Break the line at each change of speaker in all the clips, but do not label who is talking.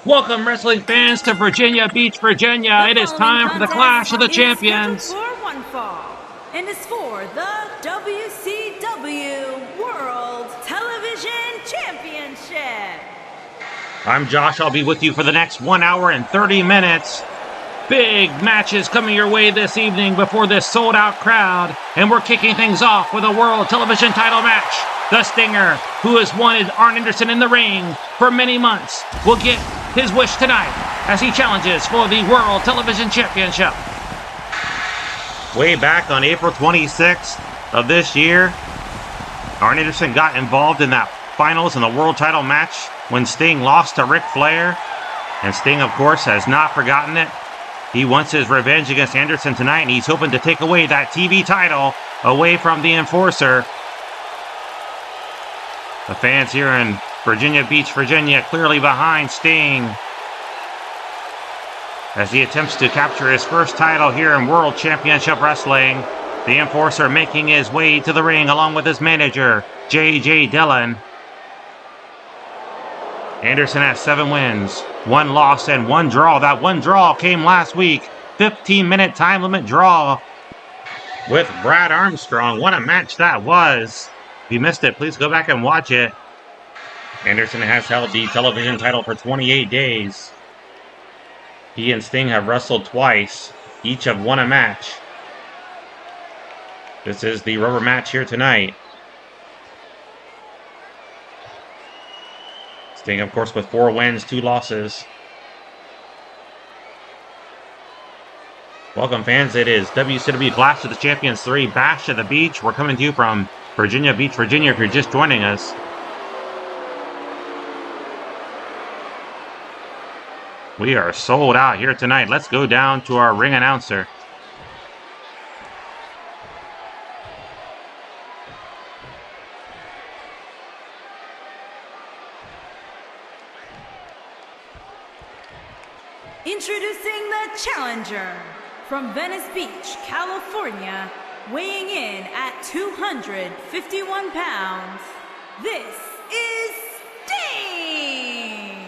Welcome, wrestling fans, to Virginia Beach, Virginia. It is time for the Clash of the Champions.
For one fall, and it's for the WCW World Television Championship.
I'm Josh. I'll be with you for the next 1 hour and 30 minutes. Big matches coming your way this evening before this sold-out crowd. And we're kicking things off with a World Television title match. The Stinger, who has wanted Arn Anderson in the ring for many months, will get his wish tonight as he challenges for the World Television Championship. Way back on April 26th of this year, Arn Anderson got involved in that finals in the world title match when Sting lost to Ric Flair. And Sting, of course, has not forgotten it. He wants his revenge against Anderson tonight, and he's hoping to take away that TV title away from the Enforcer. The fans here in Virginia Beach, Virginia, clearly behind Sting as he attempts to capture his first title here in World Championship Wrestling. The Enforcer making his way to the ring along with his manager, J.J. Dillon. Anderson has 7 wins, 1 loss, and 1 draw. That 1 draw came last week. 15-minute time limit draw with Brad Armstrong. What a match that was. If you missed it, please go back and watch it. Anderson has held the television title for 28 days. He and Sting have wrestled twice. Each have won a match. This is the rubber match here tonight. Sting, of course, with 4 wins, 2 losses. Welcome, fans. It is WCW Clash of the Champions 3 Bash at the Beach. We're coming to you from Virginia Beach, Virginia, if you're just joining us. We are sold out here tonight. Let's go down to our ring announcer.
Introducing the challenger from Venice Beach, California, weighing in at 251 pounds, this is Sting!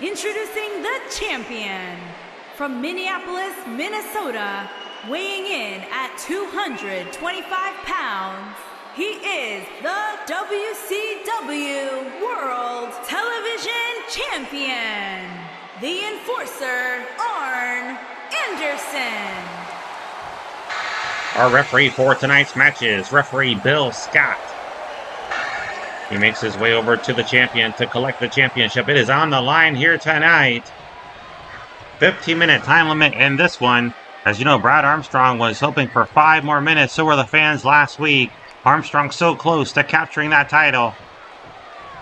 Introducing the champion from Minneapolis, Minnesota, weighing in at 225 pounds, he is the WCW World Television Champion, the Enforcer, Arn Anderson.
Our referee for tonight's match is referee Bill Scott. He makes his way over to the champion to collect the championship. It is on the line here tonight. 15-minute time limit in this one. As you know, Brad Armstrong was hoping for 5 more minutes. So were the fans last week. Armstrong so close to capturing that title.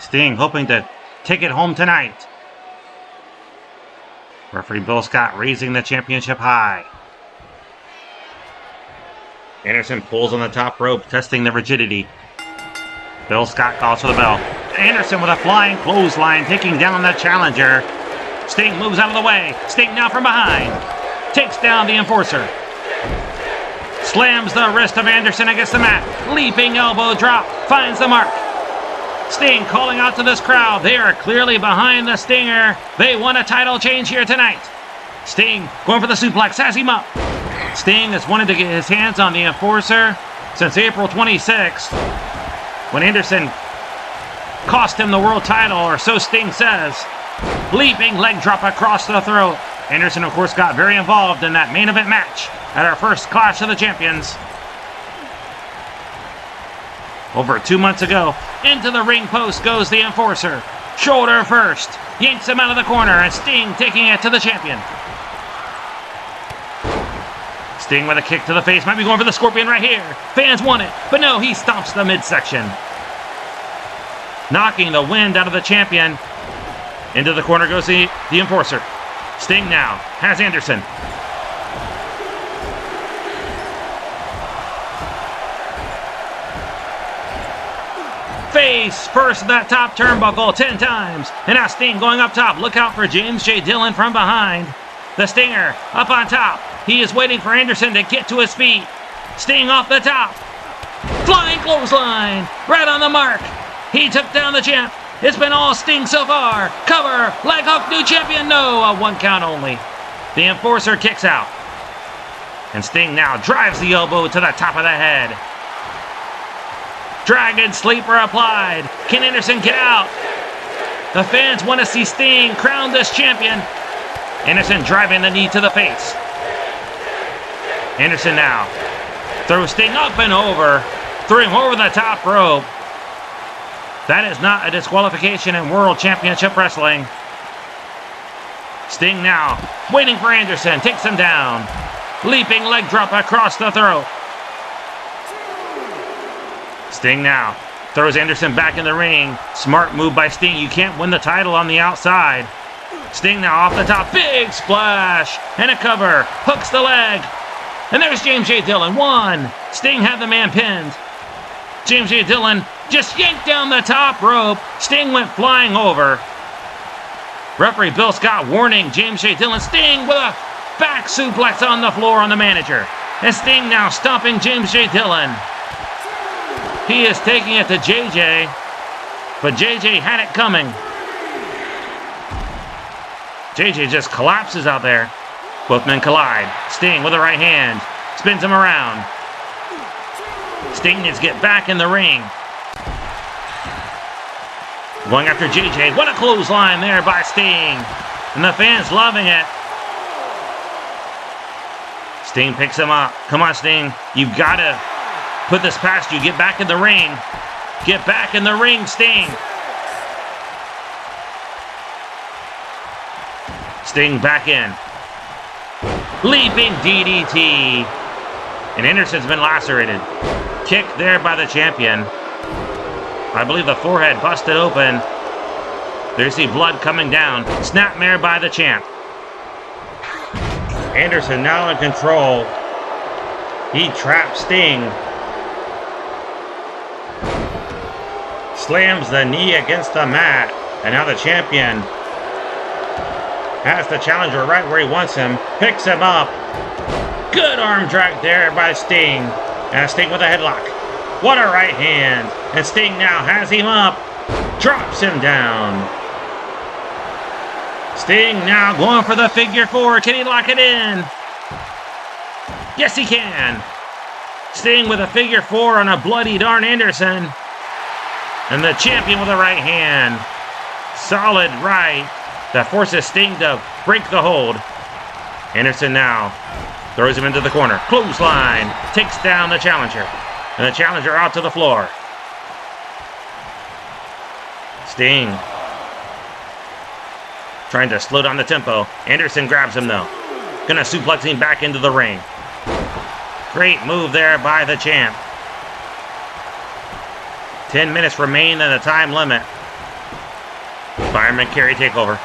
Sting hoping to take it home tonight. Referee Bill Scott raising the championship high. Anderson pulls on the top rope, testing the rigidity. Bill Scott calls for the bell. Anderson with a flying clothesline, taking down the challenger. Sting moves out of the way. Sting now from behind. Takes down the Enforcer. Slams the wrist of Anderson against the mat. Leaping elbow drop. Finds the mark. Sting calling out to this crowd. They are clearly behind the Stinger. They want a title change here tonight. Sting going for the suplex. Has him up. Sting has wanted to get his hands on the Enforcer since April 26th, when Anderson cost him the world title, or so Sting says. Leaping leg drop across the throat. Anderson, of course, got very involved in that main event match at our first Clash of the Champions. Over 2 months ago, into the ring post goes the Enforcer. Shoulder first. Yanks him out of the corner, and Sting taking it to the champion. Sting with a kick to the face. Might be going for the Scorpion right here. Fans want it, but no, he stomps the midsection. Knocking the wind out of the champion. Into the corner goes the Enforcer. Sting now has Anderson. Face first that top turnbuckle 10 times. And now Sting going up top. Look out for James J. Dillon from behind. The Stinger up on top. He is waiting for Anderson to get to his feet. Sting off the top. Flying clothesline. Right on the mark. He took down the champ. It's been all Sting so far. Cover. Leg hook. New champion. No. A 1 count only. The enforcer kicks out. And Sting now drives the elbow to the top of the head. Dragon sleeper applied. Can Anderson get out? The fans want to see Sting crown this champion. Anderson driving the knee to the face. Anderson now throws Sting up and over. Threw him over the top rope. That is not a disqualification in World Championship Wrestling. Sting now waiting for Anderson. Takes him down. Leaping leg drop across the throat. Sting now throws Anderson back in the ring. Smart move by Sting. You can't win the title on the outside. Sting now off the top. Big splash. And a cover. Hooks the leg. And there's James J. Dillon. 1. Sting had the man pinned. James J. Dillon just yanked down the top rope. Sting went flying over. Referee Bill Scott warning James J. Dillon. Sting with a back suplex on the floor on the manager. And Sting now stomping James J. Dillon. He is taking it to JJ. But JJ had it coming. JJ just collapses out there. Both men collide. Sting with the right hand. Spins him around. Sting needs to get back in the ring. Going after JJ. What a clothesline there by Sting. And the fans loving it. Sting picks him up. Come on, Sting. You've got to put this past you. Get back in the ring. Get back in the ring, Sting. Sting back in. Leaping DDT. And Anderson's been lacerated. Kick there by the champion. I believe the forehead busted open. There you see blood coming down. Snapmare by the champ. Anderson now in control. He traps Sting. Slams the knee against the mat. And now the champion has the challenger right where he wants him. Picks him up. Good arm drag there by Sting. And Sting with a headlock. What a right hand. And Sting now has him up. Drops him down. Sting now going for the figure 4. Can he lock it in? Yes, he can. Sting with a figure 4 on a bloodied Arn Anderson. And the champion with a right hand. Solid right. That forces Sting to break the hold. Anderson now throws him into the corner. Clothesline. Takes down the challenger. And the challenger out to the floor. Sting trying to slow down the tempo. Anderson grabs him though. Gonna suplex him back into the ring. Great move there by the champ. 10 minutes remain in the time limit. Fireman carry takeover.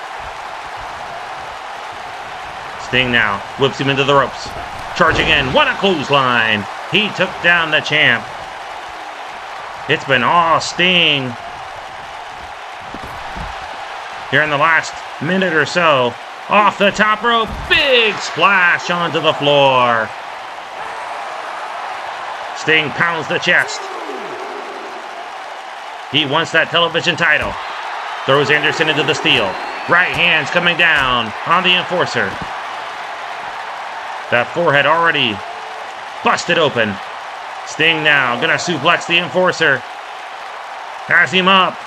Sting now whips him into the ropes. Charging in. What a clothesline. He took down the champ. It's been all Sting here in the last minute or so. Off the top rope. Big splash onto the floor. Sting pounds the chest. He wants that television title. Throws Anderson into the steel. Right hand's coming down on the enforcer. That forehead already busted open. Sting now gonna suplex the enforcer. Has him up.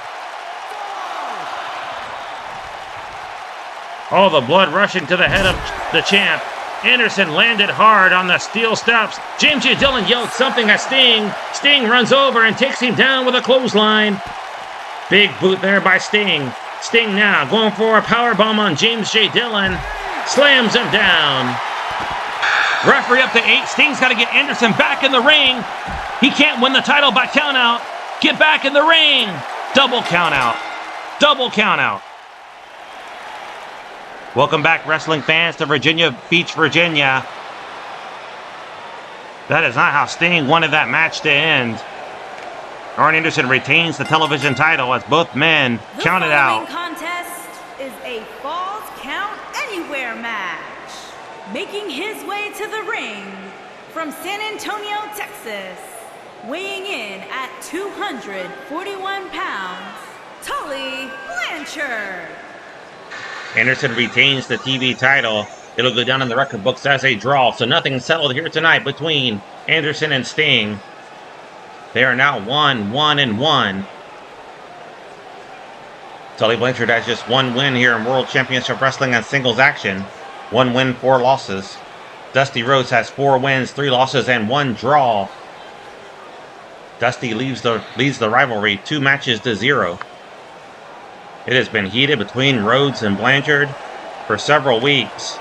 All the blood rushing to the head of the champ. Anderson landed hard on the steel steps. James J. Dillon yelled something at Sting. Sting runs over and takes him down with a clothesline. Big boot there by Sting. Sting now going for a powerbomb on James J. Dillon. Slams him down. Referee up to 8. Sting's got to get Anderson back in the ring. He can't win the title by countout. Get back in the ring. Double countout. Double countout. Welcome back, wrestling fans, to Virginia Beach, Virginia. That is not how Sting wanted that match to end. Arn Anderson retains the television title as both men counted out.
The following contest is a Falls Count Anywhere match. Making his way to the ring from San Antonio, Texas, Weighing in at 241 pounds, Tully Blanchard.
Anderson retains the TV title. It'll go down in the record books as a draw, so nothing settled here tonight between Anderson and Sting. They are now 1-1-1. Tully Blanchard has just one win here in World Championship Wrestling on singles action. 1 win, 4 losses. Dusty Rhodes has 4 wins, 3 losses, and 1 draw. Dusty leads the rivalry 2 matches to 0. It has been heated between Rhodes and Blanchard for several weeks.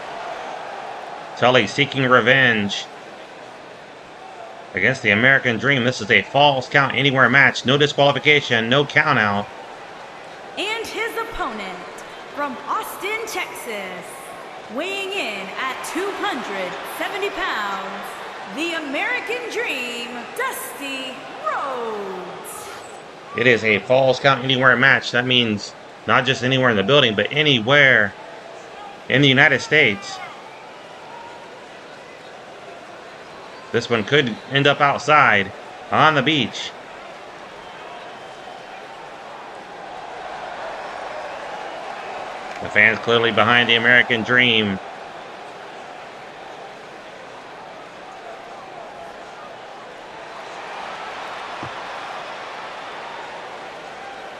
Tully seeking revenge against the American Dream. This is a Falls Count Anywhere match. No disqualification, no count out.
And his opponent from Austin, Texas, weighing in at 270 pounds, the American Dream, Dusty Rhodes.
It is a Falls Count Anywhere match. That means not just anywhere in the building, but anywhere in the United States. This one could end up outside on the beach. The fans clearly behind the American Dream.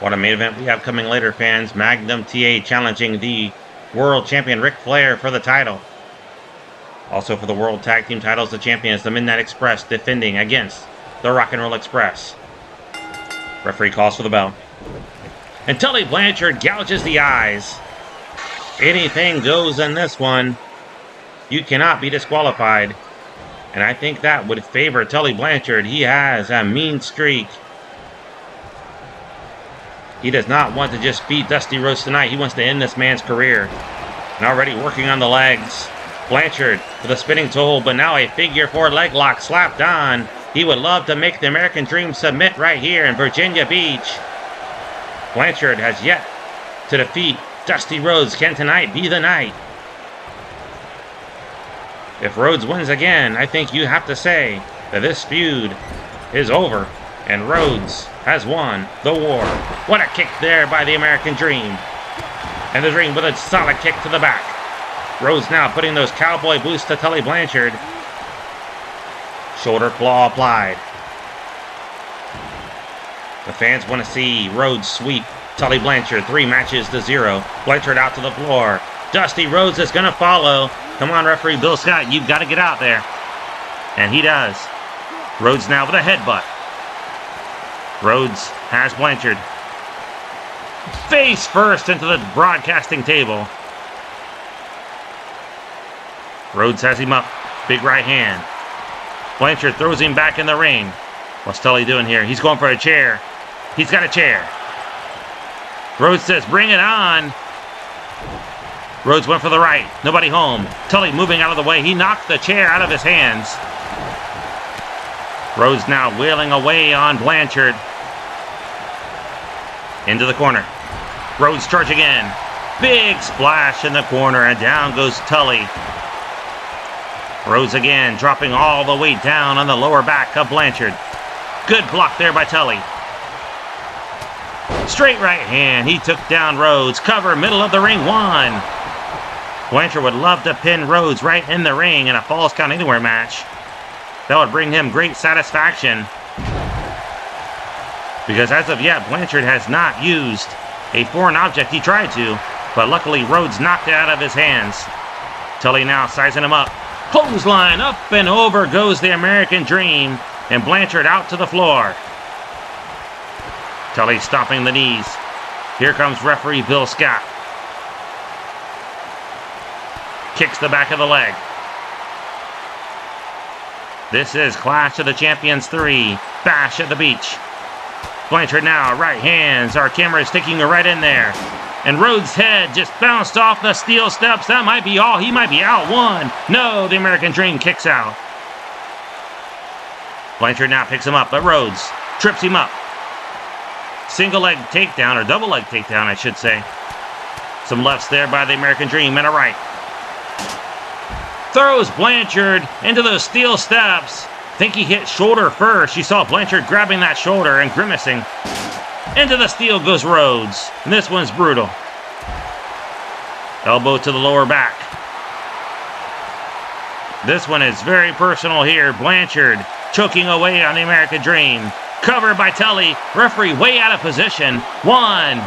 What a main event we have coming later, fans. Magnum TA challenging the World Champion Ric Flair for the title. Also for the World Tag Team titles, the champions, the Midnight Express, defending against the Rock and Roll Express. Referee calls for the bell. And Tully Blanchard gouges the eyes. Anything goes in this one. You cannot be disqualified. And I think that would favor Tully Blanchard. He has a mean streak. He does not want to just beat Dusty Rhodes tonight. He wants to end this man's career. And already working on the legs. Blanchard with a spinning toe, but now a figure 4 leg lock slapped on. He would love to make the American Dream submit right here in Virginia Beach. Blanchard has yet to defeat Dusty Rhodes. Can tonight be the night? If Rhodes wins again, I think you have to say that this feud is over and Rhodes has won the war. What a kick there by the American Dream. And the Dream with a solid kick to the back. Rhodes now putting those cowboy boots to Tully Blanchard. Shoulder claw applied. The fans want to see Rhodes sweep Tully Blanchard 3 matches to 0. Blanchard out to the floor. Dusty Rhodes is going to follow. Come on, referee Bill Scott, you've got to get out there. And he does. Rhodes now with a headbutt. Rhodes has Blanchard face first into the broadcasting table. Rhodes has him up. Big right hand. Blanchard throws him back in the ring. What's Tully doing here? He's going for a chair. He's got a chair. Rhodes says, bring it on. Rhodes went for the right. Nobody home. Tully moving out of the way. He knocked the chair out of his hands. Rhodes now wheeling away on Blanchard. Into the corner. Rhodes charging in. Big splash in the corner, and down goes Tully. Rhodes again, dropping all the weight down on the lower back of Blanchard. Good block there by Tully. Straight right hand. He took down Rhodes. Cover, middle of the ring, 1. Blanchard would love to pin Rhodes right in the ring in a Falls Count Anywhere match. That would bring him great satisfaction. Because as of yet, Blanchard has not used a foreign object. He tried to, but luckily Rhodes knocked it out of his hands. Tully now sizing him up. Clothesline, up and over goes the American Dream, and Blanchard out to the floor. Tully stomping the knees. Here comes referee Bill Scott. Kicks the back of the leg. This is Clash of the Champions 3, Bash at the Beach. Blanchard now, right hands. Our camera is sticking right in there. And Rhodes' head just bounced off the steel steps. That might be all. He might be out. 1. No, the American Dream kicks out. Blanchard now picks him up, but Rhodes trips him up. Single leg takedown, or double leg takedown, I should say. Some lefts there by the American Dream and a right. Throws Blanchard into those steel steps. think he hit shoulder first. You saw Blanchard grabbing that shoulder and grimacing. Into the steel goes Rhodes. And this one's brutal. Elbow to the lower back. This one is very personal here. Blanchard choking away on the American Dream. Covered by Tully. Referee way out of position. 1.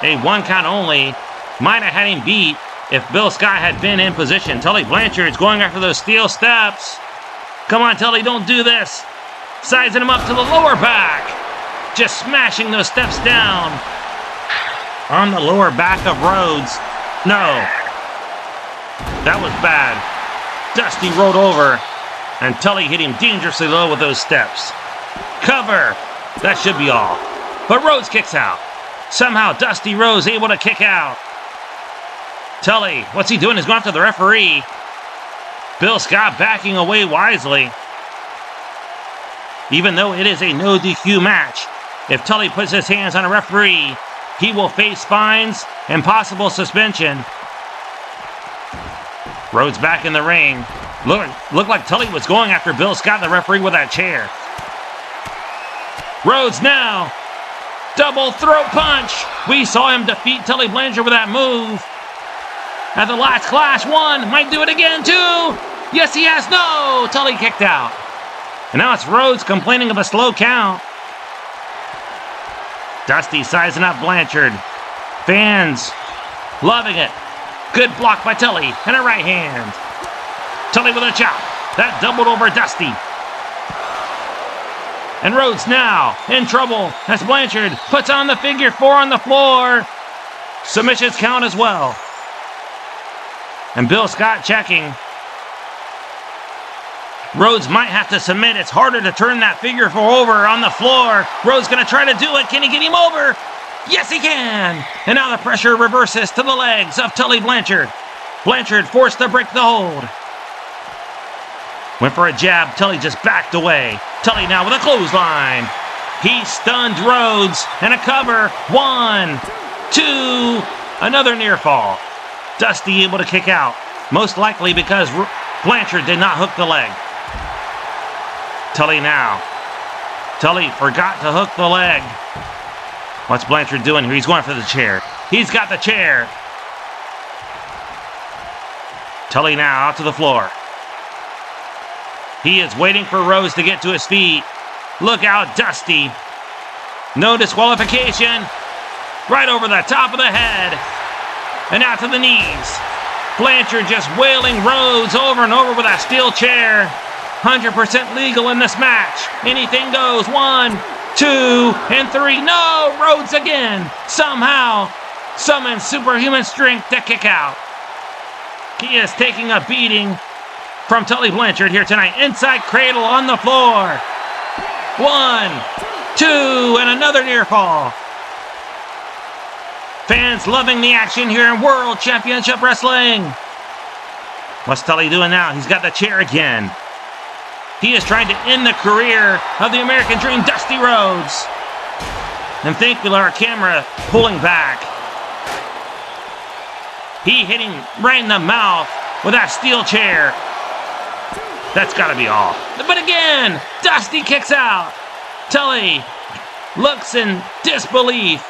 A 1 count only. Might have had him beat if Bill Scott had been in position. Tully Blanchard's going after those steel steps. Come on, Tully, don't do this. Sizing him up to the lower back. Just smashing those steps down. On the lower back of Rhodes. No. That was bad. Dusty rolled over, and Tully hit him dangerously low with those steps. Cover. That should be all. But Rhodes kicks out. Somehow Dusty Rhodes able to kick out. Tully, what's he doing? He's going after the referee. Bill Scott backing away wisely. Even though it is a no DQ match, if Tully puts his hands on a referee, he will face fines and possible suspension. Rhodes back in the ring. Looked like Tully was going after Bill Scott, the referee, with that chair. Rhodes now. Double throat punch. We saw him defeat Tully Blanchard with that move. At the last Clash 1. Might do it again, too. Yes, he has. No. Tully kicked out. And now it's Rhodes complaining of a slow count. Dusty sizing up Blanchard. Fans loving it. Good block by Tully. And a right hand. Tully with a chop. That doubled over Dusty. And Rhodes now in trouble as Blanchard puts on the figure 4 on the floor. Submissions count as well. And Bill Scott checking. Rhodes might have to submit. It's harder to turn that figure 4 over on the floor. Rhodes going to try to do it. Can he get him over? Yes, he can. And now the pressure reverses to the legs of Tully Blanchard. Blanchard forced to break the hold. Went for a jab. Tully just backed away. Tully now with a clothesline. He stunned Rhodes. And a cover. 1, 2. Another near fall. Dusty able to kick out. Most likely because Blanchard did not hook the leg. Tully now. Tully forgot to hook the leg. What's Blanchard doing here? He's going for the chair. He's got the chair. Tully now out to the floor. He is waiting for Rhodes to get to his feet. Look out, Dusty. No disqualification. Right over the top of the head. And out to the knees. Blanchard just wailing Rhodes over and over with that steel chair. 100% legal in this match. Anything goes. 1, 2, and 3. No! Rhodes again. Somehow summons superhuman strength to kick out. He is taking a beating from Tully Blanchard here tonight. Inside cradle on the floor. 1, 2, and another near fall. Fans loving the action here in World Championship Wrestling. What's Tully doing now? He's got the chair again. He is trying to end the career of the American Dream, Dusty Rhodes. And thankfully our camera pulling back. He hit him right in the mouth with that steel chair. That's got to be all. But again, Dusty kicks out. Tully looks in disbelief.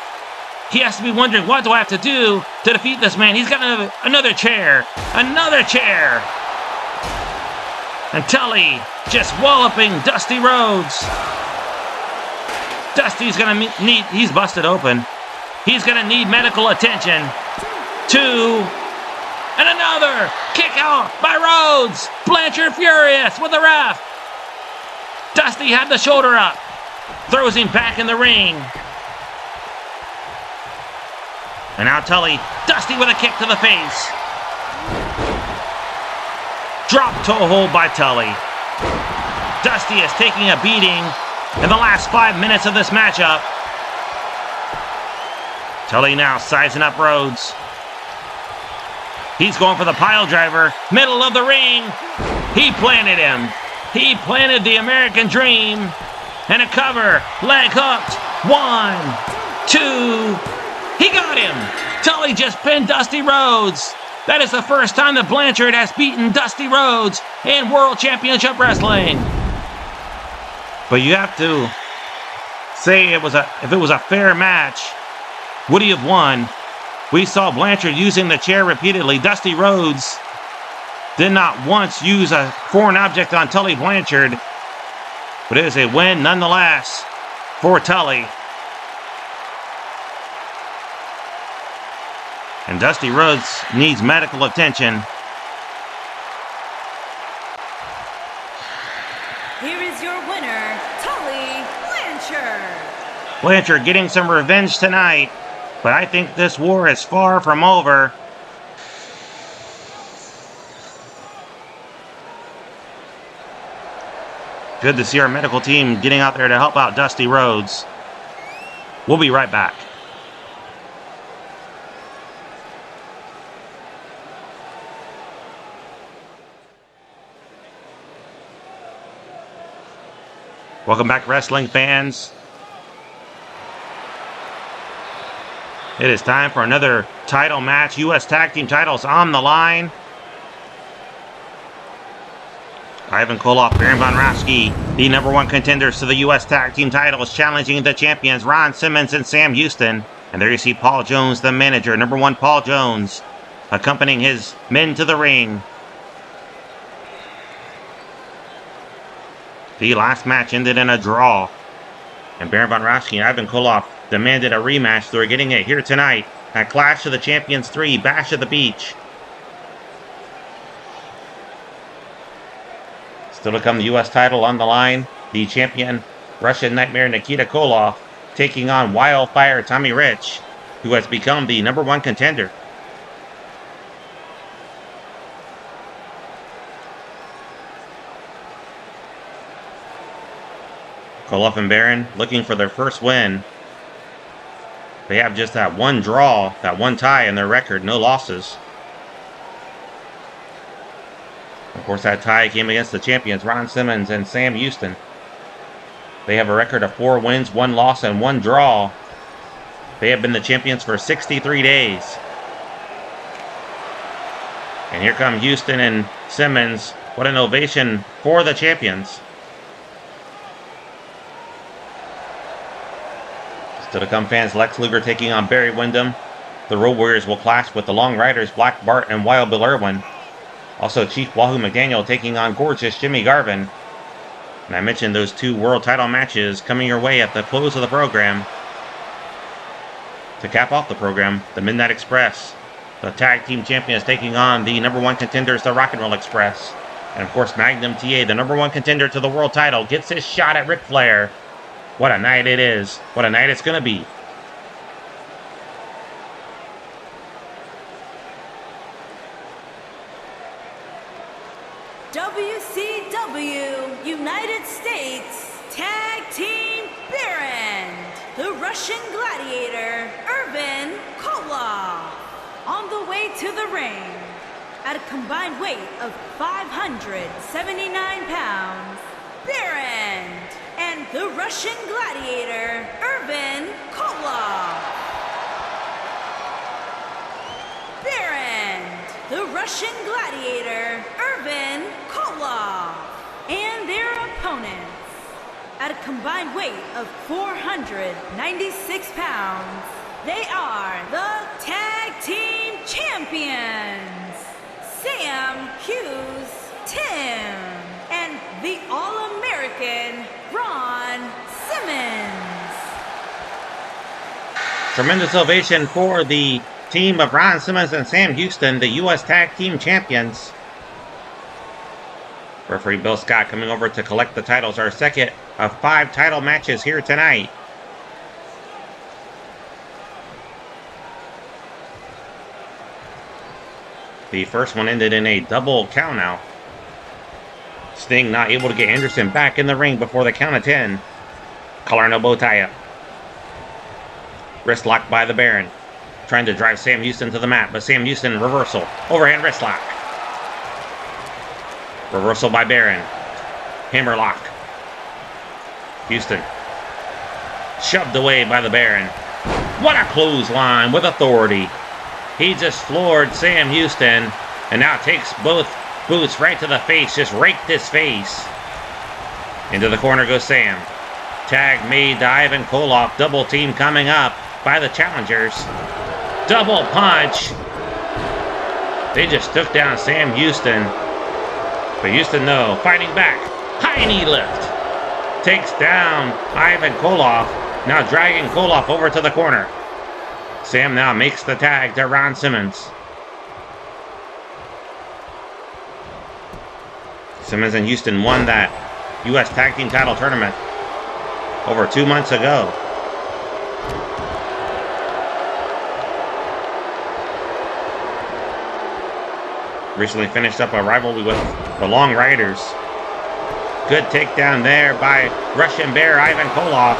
He has to be wondering, what do I have to do to defeat this man? He's got another chair. Another chair. And Tully just walloping Dusty Rhodes. Dusty's going to need, he's busted open. He's going to need medical attention. 2, and another kick out by Rhodes. Blanchard furious with the ref. Dusty had the shoulder up. Throws him back in the ring. And now Tully, Dusty with a kick to the face. Drop toe hold by Tully. Dusty is taking a beating in the last 5 minutes of this matchup. Tully now sizing up Rhodes. He's going for the pile driver. Middle of the ring. He planted him. He planted the American Dream. And a cover. Leg hooked. 1, 2. He got him. Tully just pinned Dusty Rhodes. That is the first time that Blanchard has beaten Dusty Rhodes in World Championship Wrestling. But you have to say if it was a fair match, would he have won? We saw Blanchard using the chair repeatedly. Dusty Rhodes did not once use a foreign object on Tully Blanchard. But it is a win nonetheless for Tully. And Dusty Rhodes needs medical attention.
Here is your winner, Tully Blanchard.
Blanchard getting some revenge tonight, but I think this war is far from over. Good to see our medical team getting out there to help out Dusty Rhodes. We'll be right back. Welcome back, wrestling fans. It is time for another title match. U.S. Tag Team titles on the line. Ivan Koloff, Baron von Raschke, the number one contenders to the U.S. Tag Team titles, challenging the champions Ron Simmons and Sam Houston. And there you see Paul Jones, the manager, number one Paul Jones, accompanying his men to the ring. The last match ended in a draw, and Baron von Raschke and Ivan Koloff demanded a rematch, so we're getting it here tonight at Clash of the Champions 3, Bash of the Beach. Still to come, the U.S. title on the line. The champion, Russian Nightmare Nikita Koloff, taking on Wildfire Tommy Rich, who has become the number one contender. Koloff and Baron looking for their first win. They have just that one draw, that one tie in their record, no losses. Of course, that tie came against the champions, Ron Simmons and Sam Houston. They have a record of 4 wins, 1 loss, and 1 draw. They have been the champions for 63 days. And here come Houston and Simmons. What an ovation for the champions. Still to come, fans, Lex Luger taking on Barry Windham. The Road Warriors will clash with the Long Riders, Black Bart and Wild Bill Irwin. Also, Chief Wahoo McDaniel taking on Gorgeous Jimmy Garvin. And I mentioned those 2 world title matches coming your way at the close of the program. To cap off the program, the Midnight Express, the tag team champions, taking on the number one contenders, the Rock and Roll Express. And of course, Magnum TA, the number one contender to the world title, gets his shot at Ric Flair. What a night it is. What a night it's going to be.
WCW United States Tag Team Baron, the Russian Gladiator, Irwin Koloff, on the way to the ring at a combined weight of 579 pounds. Baron and the Russian Gladiator, Irwin Koloff. Baron, the Russian Gladiator, Irwin Koloff. And their opponents, at a combined weight of 496 pounds, they are the Tag Team Champions, Sam Houston and the All-American Ron Simmons.
Tremendous ovation for the team of Ron Simmons and Sam Houston, the U.S. Tag Team Champions. Referee Bill Scott coming over to collect the titles. Our second of 5 title matches here tonight. The first one ended in a double countout. Sting not able to get Anderson back in the ring before the count of 10. Collar and elbow tie-up. Wrist lock by the Baron. Trying to drive Sam Houston to the mat, but Sam Houston reversal. Overhand wrist lock. Reversal by Baron. Hammer lock. Houston. Shoved away by the Baron. What a clothesline with authority. He just floored Sam Houston and now takes both boots right to the face. Just raked his face. Into the corner goes Sam. Tag made to Ivan Koloff. Double team coming up by the challengers. Double punch. They just took down Sam Houston. But Houston, no, fighting back. High knee lift. Takes down Ivan Koloff. Now dragging Koloff over to the corner. Sam now makes the tag to Ron Simmons. Simmons and Houston won that U.S. Tag Team title tournament over 2 months ago. Recently finished up a rivalry with the Long Riders. Good takedown there by Russian Bear Ivan Koloff.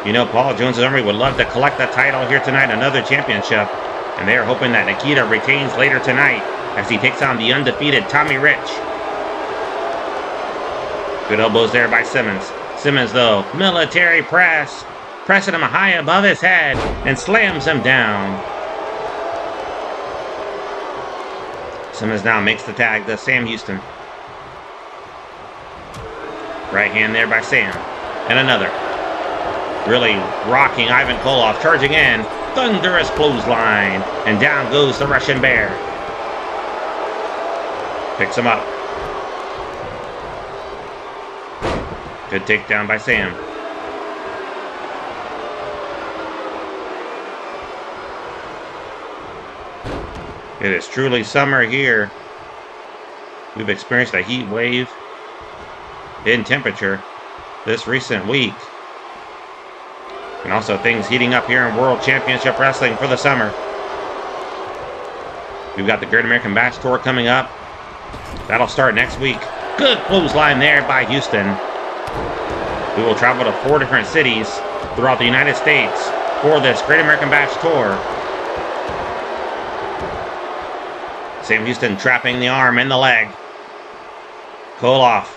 You know, Paul Jones' Army would love to collect the title here tonight, another championship. And they are hoping that Nikita retains later tonight as he takes on the undefeated Tommy Rich. Good elbows there by Simmons. Simmons, though, military press. Pressing him high above his head and slams him down. Simmons now makes the tag to Sam Houston. Right hand there by Sam. And another. Really rocking Ivan Koloff, charging in. Thunderous clothesline. And down goes the Russian Bear. Picks him up. Good takedown by Sam. It is truly summer here. We've experienced a heat wave in temperature this recent week. And also things heating up here in World Championship Wrestling for the summer. We've got the Great American Bash Tour coming up. That'll start next week. Good clothesline there by Houston. We will travel to 4 different cities throughout the United States for this Great American Bash Tour. Sam Houston trapping the arm and the leg. Koloff.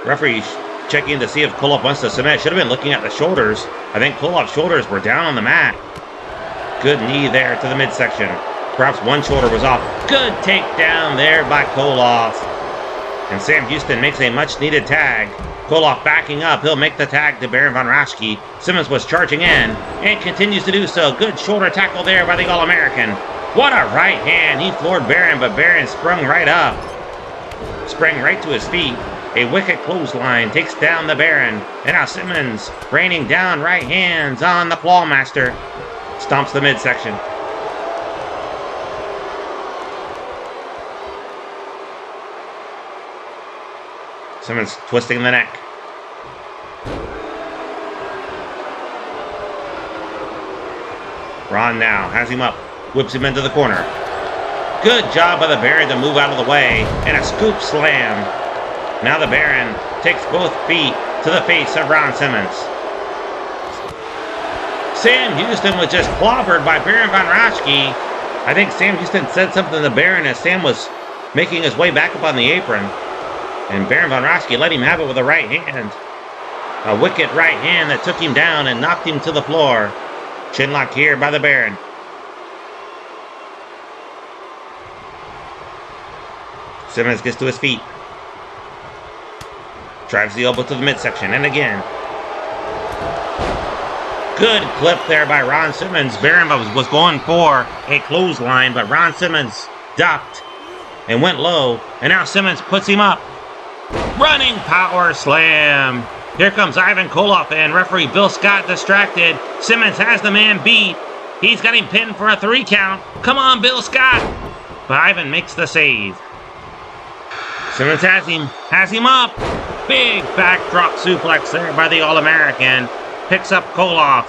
Referee checking to see if Koloff wants to submit. Should have been looking at the shoulders. I think Koloff's shoulders were down on the mat. Good knee there to the midsection. Perhaps one shoulder was off. Good takedown there by Koloff. And Sam Houston makes a much needed tag. Koloff backing up. He'll make the tag to Baron von Raschke. Simmons was charging in and continues to do so. Good shoulder tackle there by the All-American. What a right hand. He floored Baron, but Baron sprung right up. Sprang right to his feet. A wicked clothesline takes down the Baron. And now Simmons raining down right hands on the Clawmaster. Stomps the midsection. Simmons twisting the neck. Ron now has him up. Whips him into the corner. Good job by the Baron to move out of the way. And a scoop slam. Now the Baron takes both feet to the face of Ron Simmons. Sam Houston was just clobbered by Baron von Raschke. I think Sam Houston said something to the Baron as Sam was making his way back up on the apron. And Baron von Raschke let him have it with a right hand. A wicked right hand that took him down and knocked him to the floor. Chinlock here by the Baron. Simmons gets to his feet. Drives the elbow to the midsection. And again. Good clip there by Ron Simmons. Baron was going for a clothesline, but Ron Simmons ducked and went low. And now Simmons puts him up. Running power slam. Here comes Ivan Koloff and referee Bill Scott distracted. Simmons has the man beat. He's got him pinned for a 3 count. Come on, Bill Scott. But Ivan makes the save. Simmons has him up. Big backdrop suplex there by the All-American. Picks up Koloff.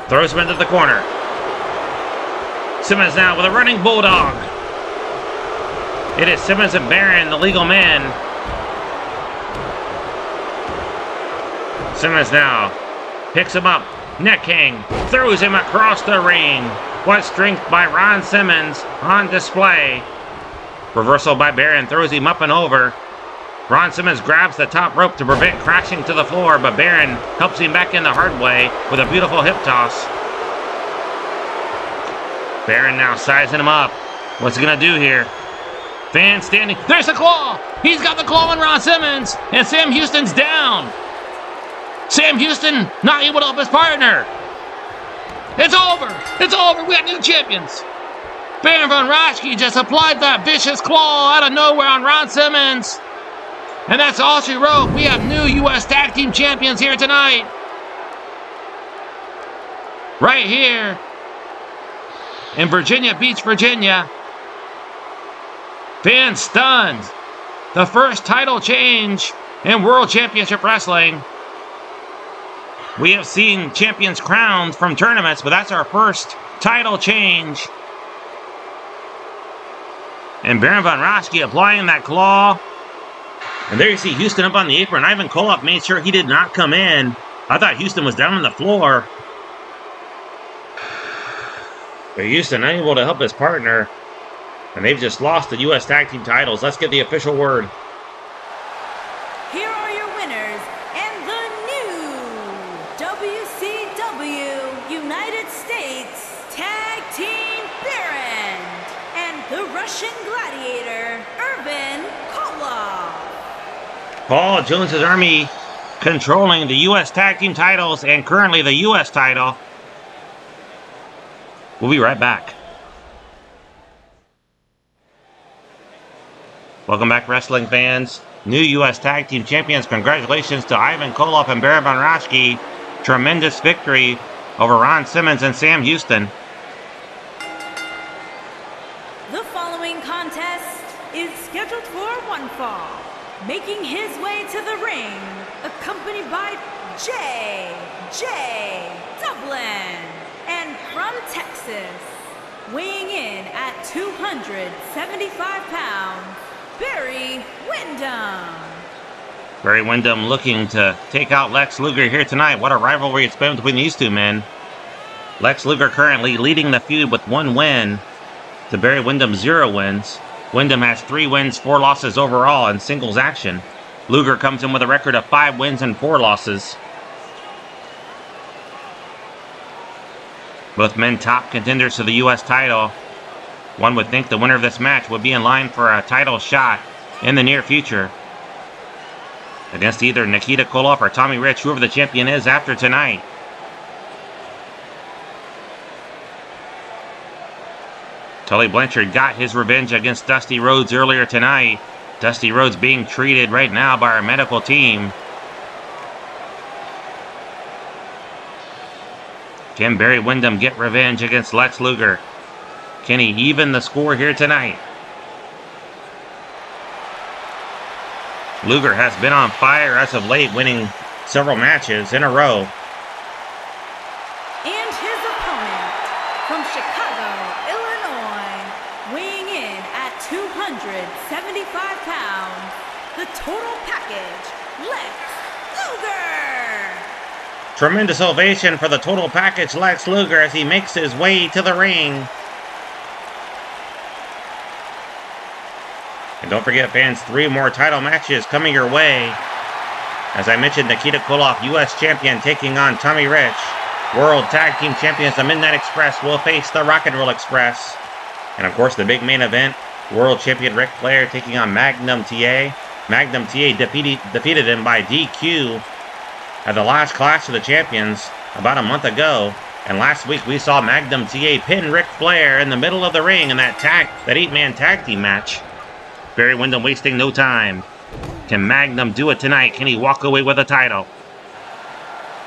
Throws him into the corner. Simmons now with a running bulldog. It is Simmons and Baron, the legal men. Simmons now picks him up. Neck hang. Throws him across the ring. What strength by Ron Simmons on display. Reversal by Baron. Throws him up and over. Ron Simmons grabs the top rope to prevent crashing to the floor, but Baron helps him back in the hard way with a beautiful hip toss. Baron now sizing him up. What's he going to do here? Fans standing. There's a claw. He's got the claw on Ron Simmons. And Sam Houston's down. Sam Houston not able to help his partner. It's over. It's over. We got new champions. Baron von Raschke just applied that vicious claw out of nowhere on Ron Simmons. And that's all she wrote. We have new U.S. Tag Team Champions here tonight. Right here in Virginia Beach, Virginia. Fans stunned. The first title change in World Championship Wrestling. We have seen champions crowned from tournaments, but that's our first title change. And Baron von Raschke applying that claw. And there you see Houston up on the apron. Ivan Koloff made sure he did not come in. I thought Houston was down on the floor. But Houston unable to help his partner. And they've just lost the U.S. Tag Team titles. Let's get the official word.
Here are your winners and the new WCW United States Tag Team Baron and the Russian Gladiator, Irwin Koloff.
Paul Jones's Army controlling the U.S. Tag Team titles and currently the U.S. title. We'll be right back. Welcome back, wrestling fans. New U.S. Tag Team Champions. Congratulations to Ivan Koloff and Baron von Raschke. Tremendous victory over Ron Simmons and Sam Houston.
The following contest is scheduled for one fall. Making his way to the ring, accompanied by J. Dublin. And from Texas, weighing in at 275 pounds, Barry Windham.
Barry Windham looking to take out Lex Luger here tonight. What a rivalry it's been between these two men. Lex Luger currently leading the feud with 1 win to Barry Windham's 0 wins. Windham has 3 wins, 4 losses overall in singles action. Luger comes in with a record of 5 wins and 4 losses. Both men top contenders to the U.S. title. One would think the winner of this match would be in line for a title shot in the near future against either Nikita Koloff or Tommy Rich, whoever the champion is after tonight. Tully Blanchard got his revenge against Dusty Rhodes earlier tonight. Dusty Rhodes being treated right now by our medical team. Can Barry Windham get revenge against Lex Luger? Can he even the score here tonight? Luger has been on fire as of late, winning several matches in a row.
And his opponent from Chicago, Illinois, weighing in at 275 pounds, the total package, Lex Luger.
Tremendous ovation for the total package, Lex Luger, as he makes his way to the ring. And don't forget, fans, 3 more title matches coming your way. As I mentioned, Nikita Koloff, U.S. champion, taking on Tommy Rich. World Tag Team Champions, the Midnight Express, will face the Rock and Roll Express. And of course, the big main event, World Champion Ric Flair taking on Magnum TA. Magnum TA defeated him by DQ at the last Clash of the Champions about a month ago. And last week we saw Magnum TA pin Ric Flair in the middle of the ring in that 8-man tag team match. Barry Windham wasting no time. Can Magnum do it tonight? Can he walk away with a title?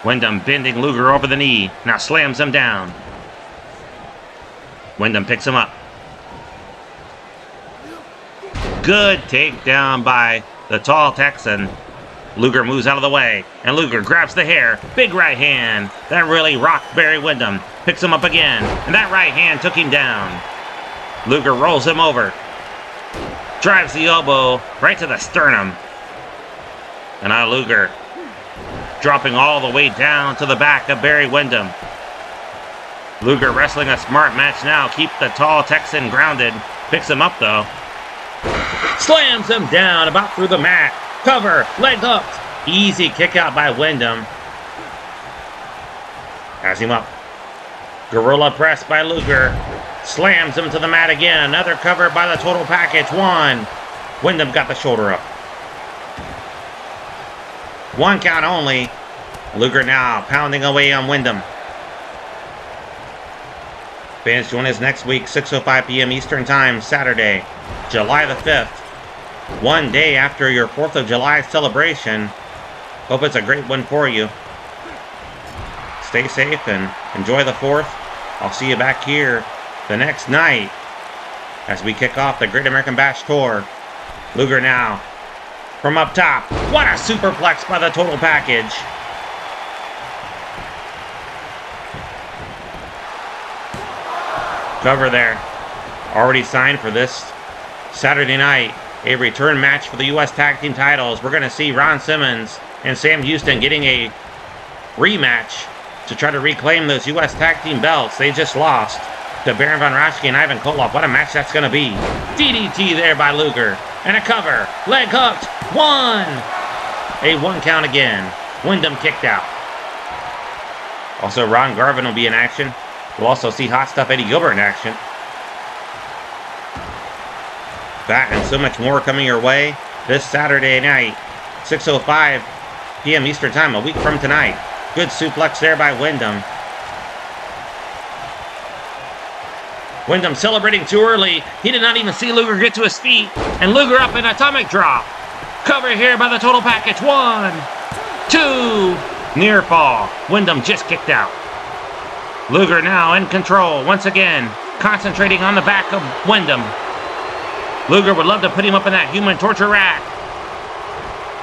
Windham bending Luger over the knee. Now slams him down. Windham picks him up. Good takedown by the tall Texan. Luger moves out of the way, and Luger grabs the hair. Big right hand. That really rocked Barry Windham. Picks him up again, and that right hand took him down. Luger rolls him over. Drives the elbow right to the sternum. And now Luger dropping all the way down to the back of Barry Windham. Luger wrestling a smart match now. Keep the tall Texan grounded. Picks him up though. Slams him down about through the mat. Cover, leg hooked. Easy kick out by Windham. Has him up. Gorilla press by Luger. Slams him to the mat again. Another cover by the total package. 1. Windham got the shoulder up. 1 count only. Luger now pounding away on Windham. Fans, join us next week, 6:05 p.m. Eastern Time, Saturday, July the 5th. 1 day after your 4th of July celebration. Hope it's a great one for you. Stay safe and enjoy the 4th. I'll see you back here the next night as we kick off the Great American Bash Tour. Luger now from up top. What a superplex by the total package. Cover there. Already signed for this Saturday night. A return match for the U.S. Tag Team titles. We're going to see Ron Simmons and Sam Houston getting a rematch to try to reclaim those U.S. Tag Team belts they just lost to Baron von Raschke and Ivan Koloff. What a match that's going to be. DDT there by Luger. And a cover. Leg hooked. 1. A 1 count again. Windham kicked out. Also, Ron Garvin will be in action. We'll also see Hot Stuff Eddie Gilbert in action. That and so much more coming your way this Saturday night, 6:05 p.m. Eastern Time, a week from tonight. Good suplex there by Windham. Windham celebrating too early. He did not even see Luger get to his feet. And Luger up in atomic drop. Cover here by the total package. 1, 2. Near fall. Windham just kicked out. Luger now in control once again, concentrating on the back of Windham. Luger would love to put him up in that human torture rack.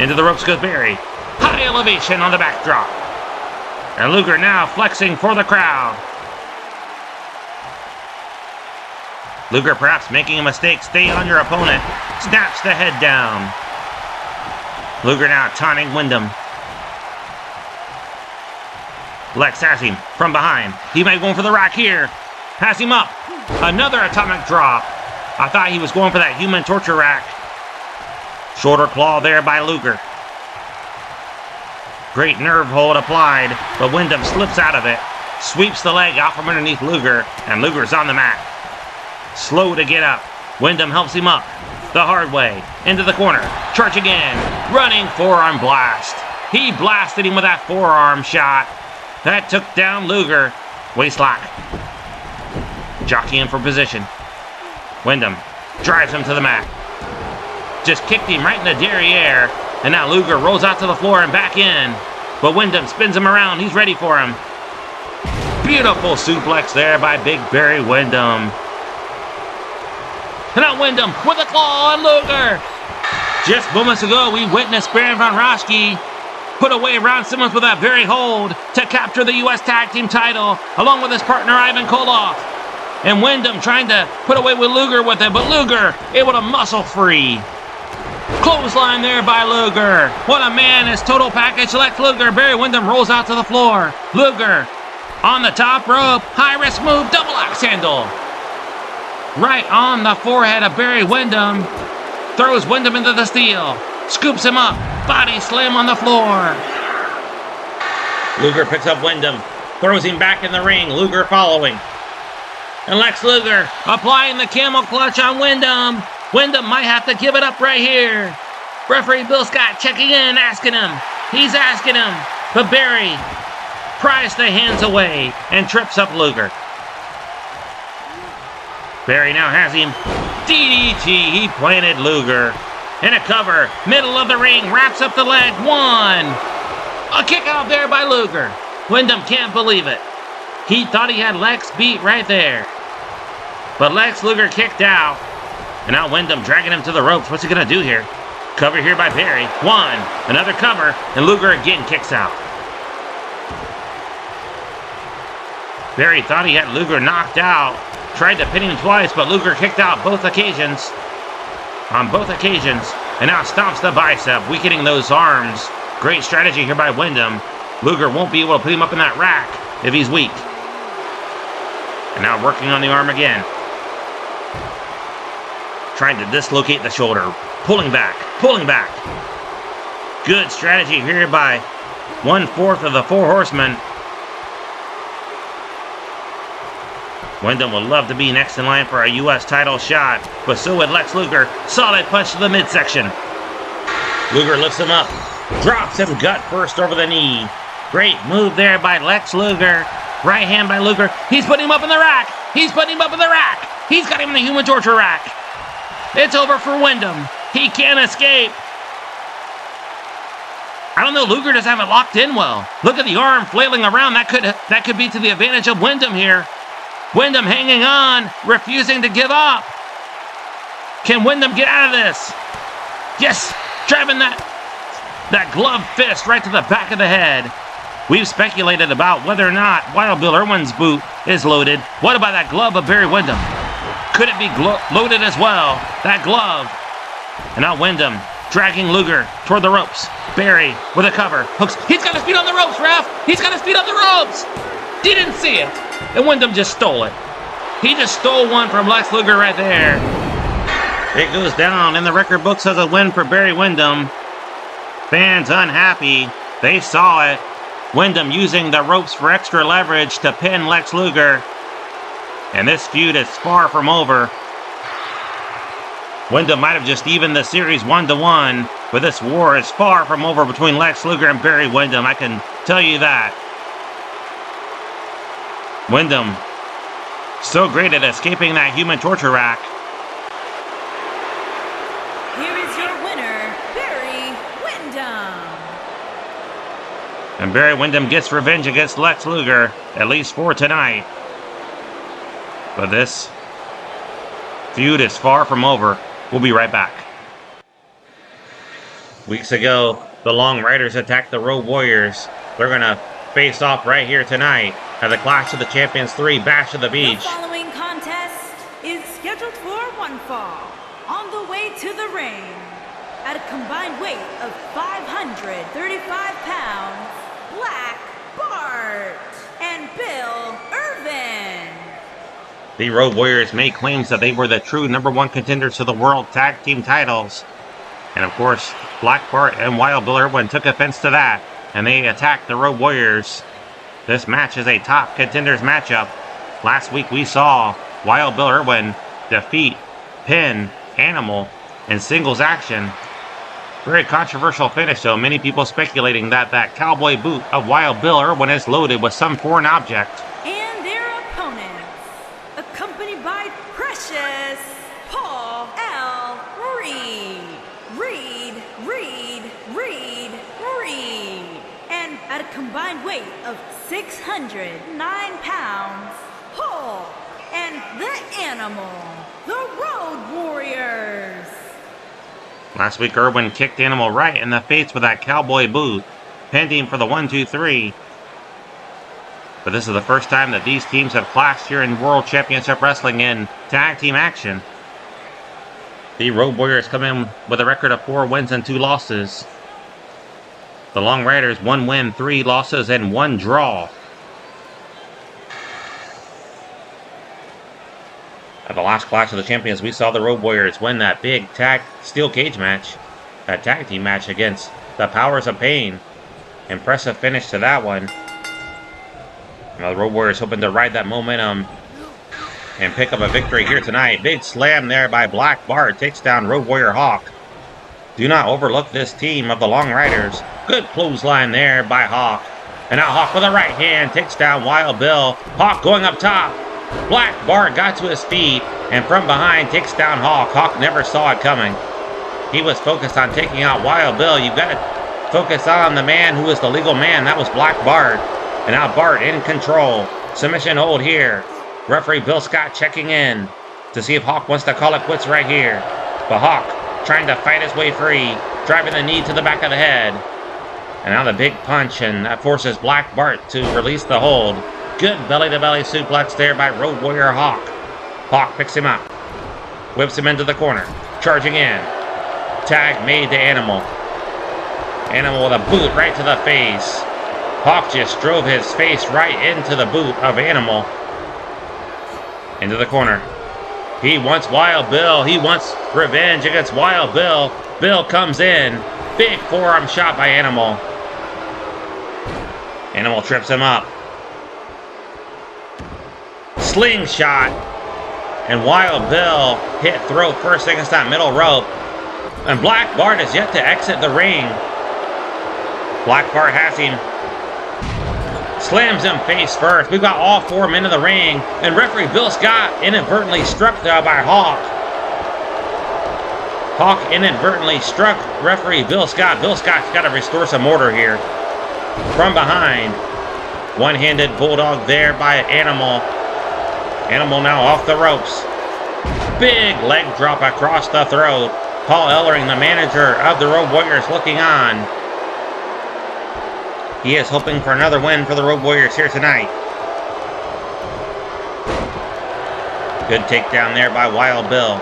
Into the ropes goes Barry. High elevation on the backdrop. And Luger now flexing for the crowd. Luger perhaps making a mistake. Stay on your opponent. Snaps the head down. Luger now taunting Windham. Lex has him from behind. He might go for the rack here. Has him up. Another atomic drop. I thought he was going for that human torture rack. Shoulder claw there by Luger. Great nerve hold applied, but Windham slips out of it. Sweeps the leg out from underneath Luger, and Luger's on the mat. Slow to get up. Windham helps him up the hard way. Into the corner. Charge again. Running forearm blast. He blasted him with that forearm shot. That took down Luger. Waistlock. Jockeying for position. Windham drives him to the mat. Just kicked him right in the derriere. And now Luger rolls out to the floor and back in. But Windham spins him around. He's ready for him. Beautiful suplex there by Big Barry Windham. And now Windham with a claw on Luger. Just moments ago, we witnessed Baron von Raschke put away Ron Simmons with that very hold to capture the U.S. Tag Team title, along with his partner Ivan Koloff. And Windham trying to put away with Luger with it, but Luger able to muscle free. Clothesline there by Luger. What a man is total package. Lex Luger. Barry Windham rolls out to the floor. Luger on the top rope. High risk move. Double axe handle. Right on the forehead of Barry Windham. Throws Windham into the steel. Scoops him up. Body slam on the floor. Luger picks up Windham. Throws him back in the ring. Luger following. And Lex Luger applying the camel clutch on Windham. Windham might have to give it up right here. Referee Bill Scott checking in, asking him. He's asking him. But Barry pries the hands away and trips up Luger. Barry now has him. DDT. He planted Luger. And a cover. Middle of the ring. Wraps up the leg. 1. A kick out there by Luger. Windham can't believe it. He thought he had Lex beat right there. But Lex Luger kicked out. And now Windham dragging him to the ropes. What's he going to do here? Cover here by Barry. 1. Another cover. And Luger again kicks out. Barry thought he had Luger knocked out. Tried to pin him twice, but Luger kicked out both occasions. On both occasions. And now stomps the bicep, weakening those arms. Great strategy here by Windham. Luger won't be able to put him up in that rack if he's weak. And now working on the arm again. Trying to dislocate the shoulder. Pulling back. Pulling back. Good strategy here by 1/4 of the Four Horsemen. Windham would love to be next in line for a U.S. title shot, but so would Lex Luger. Solid punch to the midsection. Luger lifts him up, drops him gut first over the knee. Great move there by Lex Luger. Right hand by Luger. He's putting him up in the rack. He's putting him up in the rack. He's got him in the human torture rack. It's over for Windham. He can't escape. I don't know, Luger doesn't have it locked in well. Look at the arm flailing around. That could be to the advantage of Windham here. Windham hanging on, refusing to give up. Can Windham get out of this? Yes, driving that glove fist right to the back of the head. We've speculated about whether or not Wild Bill Irwin's boot is loaded. What about that glove of Barry Windham? Could it be loaded as well? That glove. And now Windham dragging Luger toward the ropes. Barry with a cover. Hooks. He's got his feet on the ropes, ref. He's got his feet on the ropes. Didn't see it. And Windham just stole it. He just stole one from Lex Luger right there. It goes down in the record books as a win for Barry Windham. Fans unhappy. They saw it. Windham using the ropes for extra leverage to pin Lex Luger. And this feud is far from over. Windham might have just evened the series 1-1, but this war is far from over between Lex Luger and Barry Windham. I can tell you that. Windham, so great at escaping that human torture rack.
Here is your winner, Barry Windham.
And Barry Windham gets revenge against Lex Luger, at least for tonight. But this feud is far from over. We'll be right back. Weeks ago, the Long Riders attacked the Road Warriors. They're going to face off right here tonight at the Clash of the Champions 3 Bash of the Beach.
The following contest is scheduled for one fall. On the way to the ring, at a combined weight of 535 pounds, Black Bart and Bill Irwin.
The Road Warriors made claims that they were the true #1 contenders to the World Tag Team titles. And of course, Black Bart and Wild Bill Irwin took offense to that, and they attacked the Road Warriors. This match is a top contenders matchup. Last week we saw Wild Bill Irwin defeat Pin Animal in singles action. Very controversial finish though. Many people speculating that that cowboy boot of Wild Bill Irwin is loaded with some foreign object.
And their opponents, accompanied by Precious Paul L. Reed, and at a combined weight of 609 pounds, Paul and the Animal, the Road Warriors.
Last week, Irwin kicked Animal right in the face with that cowboy boot, pinned him for the 1-2-3. But this is the first time that these teams have clashed here in World Championship Wrestling in tag team action. The Road Warriors come in with a record of 4 wins and 2 losses. The Long Riders, 1 win, 3 losses, and 1 draw. At the last Clash of the Champions, we saw the Road Warriors win that big tag steel cage match, that tag team match against the Powers of Pain. Impressive finish to that one. Now the Road Warriors hoping to ride that momentum and pick up a victory here tonight. Big slam there by Black Bart, takes down Road Warrior Hawk. Do not overlook this team of the Long Riders. Good clothesline there by Hawk. And now Hawk with a right hand takes down Wild Bill. Hawk going up top. Black Bart got to his feet and from behind takes down Hawk. Hawk never saw it coming. He was focused on taking out Wild Bill. You've got to focus on the man who was the legal man. That was Black Bart. And now Bart in control. Submission hold here. Referee Bill Scott checking in to see if Hawk wants to call it quits right here. But Hawk trying to fight his way free, driving the knee to the back of the head. And now the big punch, and that forces Black Bart to release the hold. Good belly-to-belly suplex there by Road Warrior Hawk. Hawk picks him up, whips him into the corner, charging in. Tag made to Animal. Animal with a boot right to the face. Hawk just drove his face right into the boot of Animal. Into the corner. He wants Wild Bill. He wants revenge against Wild Bill. Bill comes in. Big forearm shot by Animal. Animal trips him up. slingshot. And Wild Bill hit throat first against that middle rope. And Black Bart is yet to exit the ring. Black Bart has him. Slams him face first. We've got all 4 men in the ring. And referee Bill Scott inadvertently struck there by Hawk. Hawk inadvertently struck referee Bill Scott. Bill Scott's got to restore some order here. From behind. One-handed bulldog there by Animal. Animal now off the ropes. Big leg drop across the throat. Paul Ellering, the manager of the Road Warriors, looking on. He is hoping for another win for the Road Warriors here tonight. Good takedown there by Wild Bill.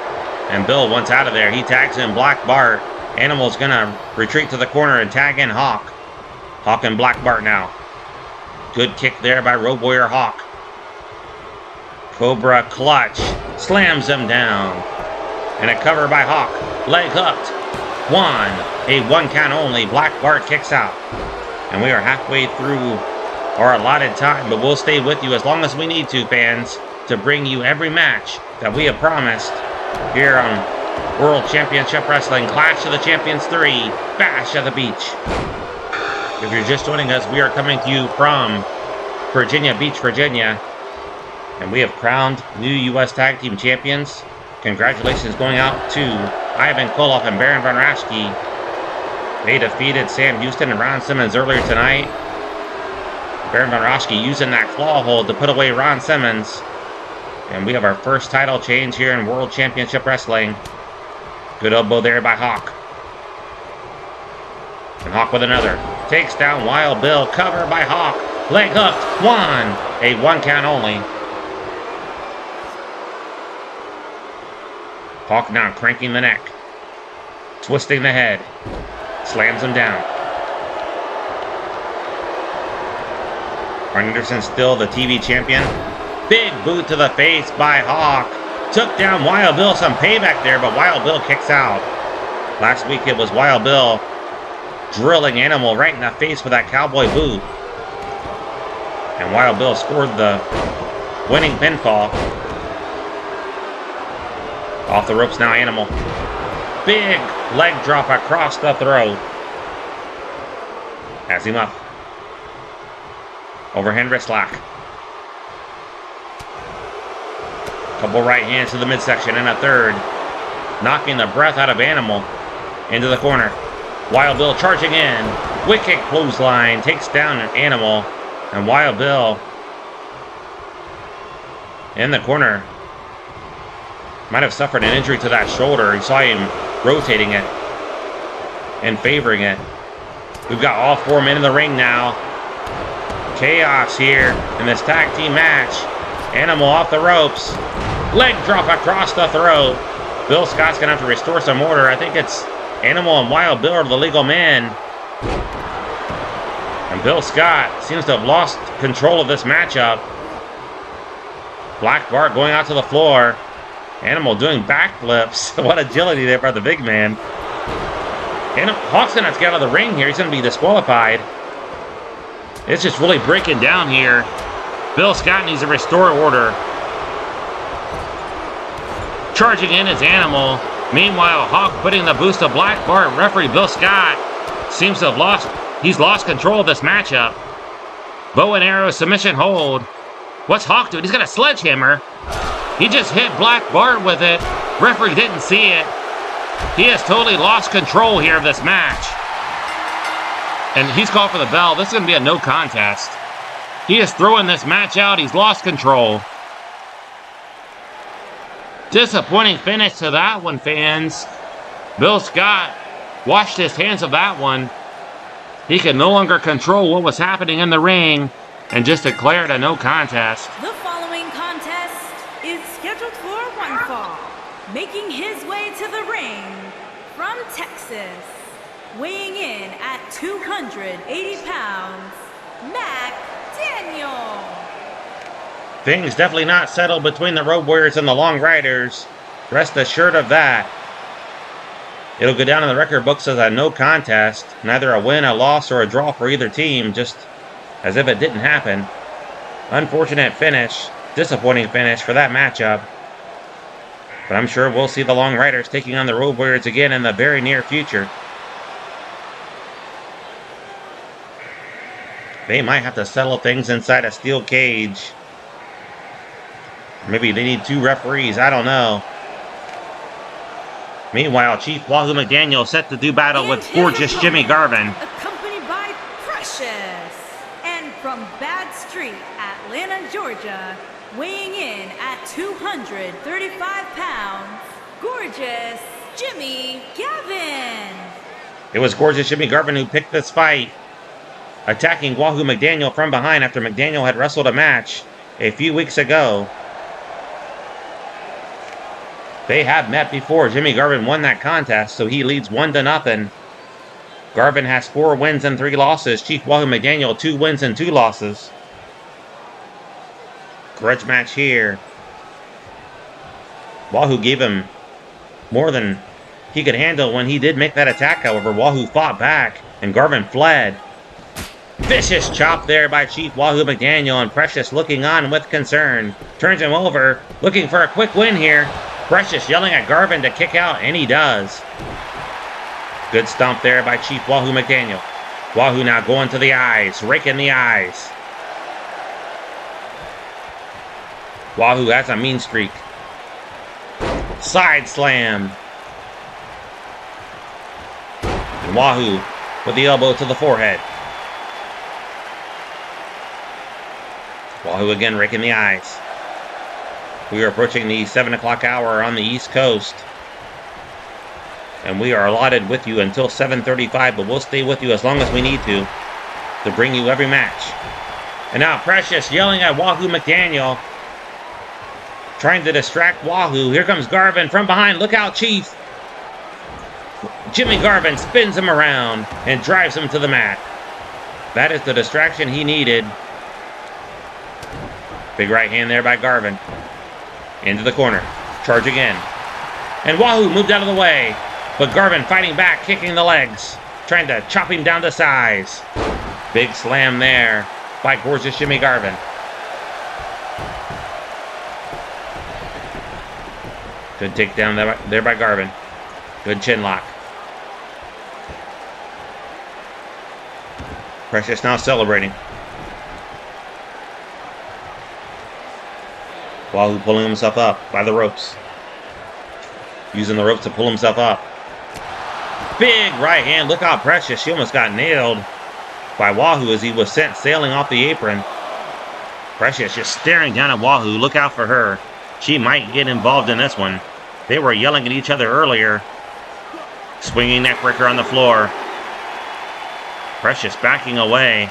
And Bill, once out of there, he tags in Black Bart. Animal's going to retreat to the corner and tag in Hawk. Hawk and Black Bart now. Good kick there by Road Warrior Hawk. Cobra clutch. Slams him down. And a cover by Hawk. Leg hooked. A one count only. Black Bart kicks out. And we are halfway through our allotted time, but we'll stay with you as long as we need to, fans, to bring you every match that we have promised here on World Championship Wrestling Clash of the Champions 3, Bash at the Beach. If you're just joining us, we are coming to you from Virginia Beach, Virginia, and we have crowned new U.S. Tag Team Champions. Congratulations going out to Ivan Koloff and Baron von Raschke. They defeated Sam Houston and Ron Simmons earlier tonight. Baron von Raschke using that claw hold to put away Ron Simmons. And we have our first title change here in World Championship Wrestling. Good elbow there by Hawk. And Hawk with another. Takes down Wild Bill. Cover by Hawk. Leg hooked. A one count only. Hawk now cranking the neck. Twisting the head. Slams him down. Arn Anderson still the TV champion. Big boot to the face by Hawk. Took down Wild Bill. Some payback there, but Wild Bill kicks out. Last week it was Wild Bill drilling Animal right in the face with that cowboy boot. And Wild Bill scored the winning pinfall. Off the ropes now, Animal. Big leg drop across the throat. Has him up. Overhand wrist lock. Couple right hands to the midsection and a third. Knocking the breath out of Animal. Into the corner. Wild Bill charging in. Quick kick clothesline. Takes down an Animal. And Wild Bill in the corner. Might have suffered an injury to that shoulder. You saw him rotating it and favoring it. We've got all 4 men in the ring now. Chaos here in this tag team match. Animal off the ropes. Leg drop across the throat. Bill Scott's going to have to restore some order. I think it's Animal and Wild Bill are the legal men. And Bill Scott seems to have lost control of this matchup. Black Bart going out to the floor. Animal doing backflips. What agility there by the big man. And Hawk's going to have to get out of the ring here. He's going to be disqualified. It's just really breaking down here. Bill Scott needs to restore order. Charging in is Animal. Meanwhile, Hawk putting the boost to Black Bart. Referee Bill Scott seems to have lost control of this matchup. Bow and arrow submission hold. What's Hawk doing? He's got a sledgehammer. He just hit Black Bart with it. Referee didn't see it. He has totally lost control here of this match. And he's called for the bell. This is going to be a no contest. He is throwing this match out. He's lost control. Disappointing finish to that one, fans. Bill Scott washed his hands of that one. He could no longer control what was happening in the ring and just declared a no contest.
The following contest is scheduled for one fall. Making his way to the ring from Texas, weighing in at 280 pounds, McDaniel.
Things definitely not settled between the Road Warriors and the Long Riders. Rest assured of that. It'll go down in the record books as a no contest. Neither a win, a loss, or a draw for either team, just as if it didn't happen. Unfortunate finish. Disappointing finish for that matchup. But I'm sure we'll see the Long Riders taking on the Road Warriors again in the very near future. They might have to settle things inside a steel cage. Maybe they need 2 referees, I don't know. Meanwhile, Chief Wahoo McDaniel set to do battle with gorgeous Jimmy Garvin.
Accompanied by Precious. And from Bad Street, Atlanta, Georgia, weighing in at 235 pounds, gorgeous Jimmy Garvin.
It was gorgeous Jimmy Garvin who picked this fight, attacking Wahoo McDaniel from behind after McDaniel had wrestled a match a few weeks ago. They have met before. Jimmy Garvin won that contest, so he leads 1-0. Garvin has 4 wins and 3 losses. Chief Wahoo McDaniel 2 wins and 2 losses. Grudge match here. Wahoo gave him more than he could handle when he did make that attack, however. Wahoo fought back, and Garvin fled. Vicious chop there by Chief Wahoo McDaniel, and Precious looking on with concern. Turns him over, looking for a quick win here. Precious yelling at Garvin to kick out, and he does. Good stomp there by Chief Wahoo McDaniel. Wahoo now going to the eyes, raking the eyes. Wahoo has a mean streak. Side slam. And Wahoo with the elbow to the forehead. Wahoo again raking the eyes. We are approaching the 7 o'clock hour on the East Coast. And we are allotted with you until 7:35, but we'll stay with you as long as we need to bring you every match. And now Precious yelling at Wahoo McDaniel, trying to distract Wahoo. Here comes Garvin from behind. Look out, Chief. Jimmy Garvin spins him around and drives him to the mat. That is the distraction he needed. Big right hand there by Garvin. Into the corner. Charge again. And Wahoo moved out of the way. But Garvin fighting back, kicking the legs. Trying to chop him down to size. Big slam there by gorgeous Jimmy Garvin. Good takedown there by Garvin. Good chin lock. Precious now celebrating. Wahoo pulling himself up by the ropes. Using the ropes to pull himself up. Big right hand. Look out, Precious. She almost got nailed by Wahoo as he was sent sailing off the apron. Precious just staring down at Wahoo. Look out for her. She might get involved in this one. They were yelling at each other earlier. Swinging neckbreaker on the floor. Precious backing away.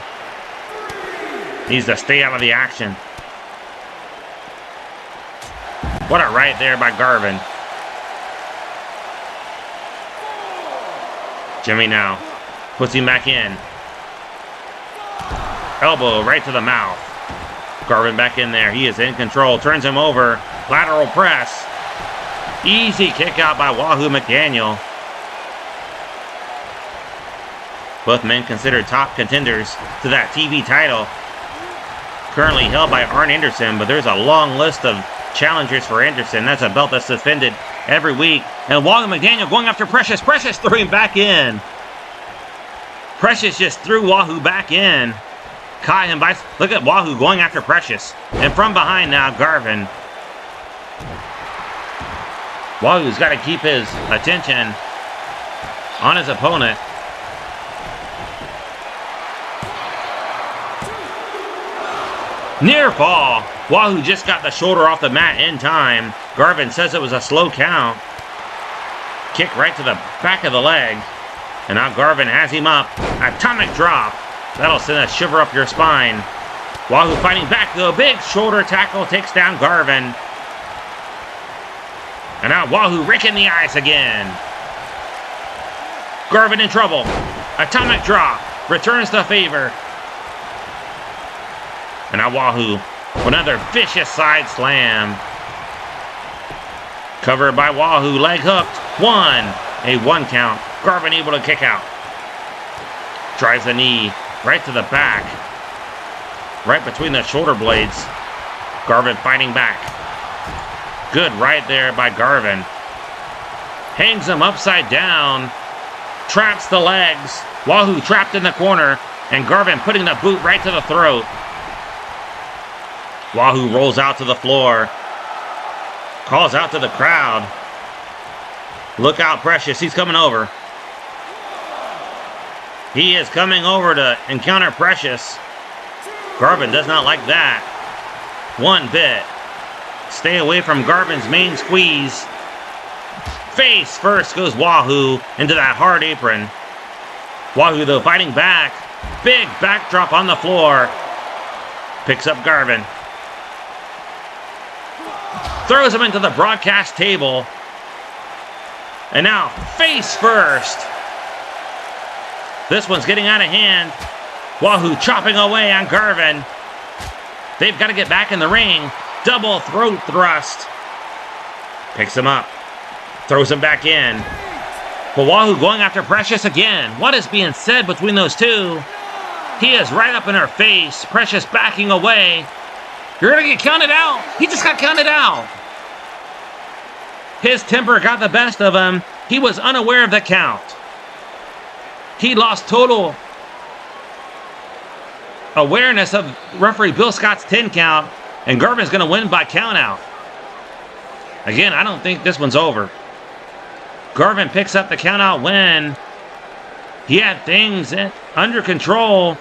Needs to stay out of the action. What a right there by Garvin. Jimmy now puts him back in. Elbow right to the mouth. Garvin back in there. He is in control. Turns him over. Lateral press. Easy kick out by Wahoo McDaniel. Both men considered top contenders to that TV title. Currently held by Arn Anderson, but there's a long list of challengers for Anderson. That's a belt that's defended every week. And Wahoo McDaniel going after Precious. Precious threw him back in. Precious just threw Wahoo back in. Caught him by... Look at Wahoo going after Precious. And from behind now, Garvin. Wahoo's got to keep his attention on his opponent. Near fall. Wahoo just got the shoulder off the mat in time. Garvin says it was a slow count. Kick right to the back of the leg. And now Garvin has him up. Atomic drop. That'll send a shiver up your spine. Wahoo fighting back though. Big shoulder tackle takes down Garvin. And now Wahoo raking the ice again. Garvin in trouble. Atomic drop. Returns the favor. And now Wahoo. Another vicious side slam. Covered by Wahoo. Leg hooked. One. A 1 count. Garvin able to kick out. Drives the knee right to the back. Right between the shoulder blades. Garvin fighting back. Good right there by Garvin. Hangs him upside down. Traps the legs. Wahoo trapped in the corner. And Garvin putting the boot right to the throat. Wahoo rolls out to the floor. Calls out to the crowd. Look out, Precious. He's coming over. He is coming over to encounter Precious. Garvin does not like that one bit. Stay away from Garvin's main squeeze. Face first goes Wahoo into that hard apron. Wahoo, though, fighting back. Big backdrop on the floor. Picks up Garvin. Throws him into the broadcast table. And now, face first. This one's getting out of hand. Wahoo chopping away on Garvin. They've got to get back in the ring. Double throat thrust. Picks him up. Throws him back in. But Wahoo going after Precious again. What is being said between those two? He is right up in her face. Precious backing away. You're going to get counted out. He just got counted out. His temper got the best of him. He was unaware of the count. He lost total awareness of referee Bill Scott's 10 count. And Garvin's going to win by count out. Again, I don't think this one's over. Garvin picks up the count out win. He had things under control.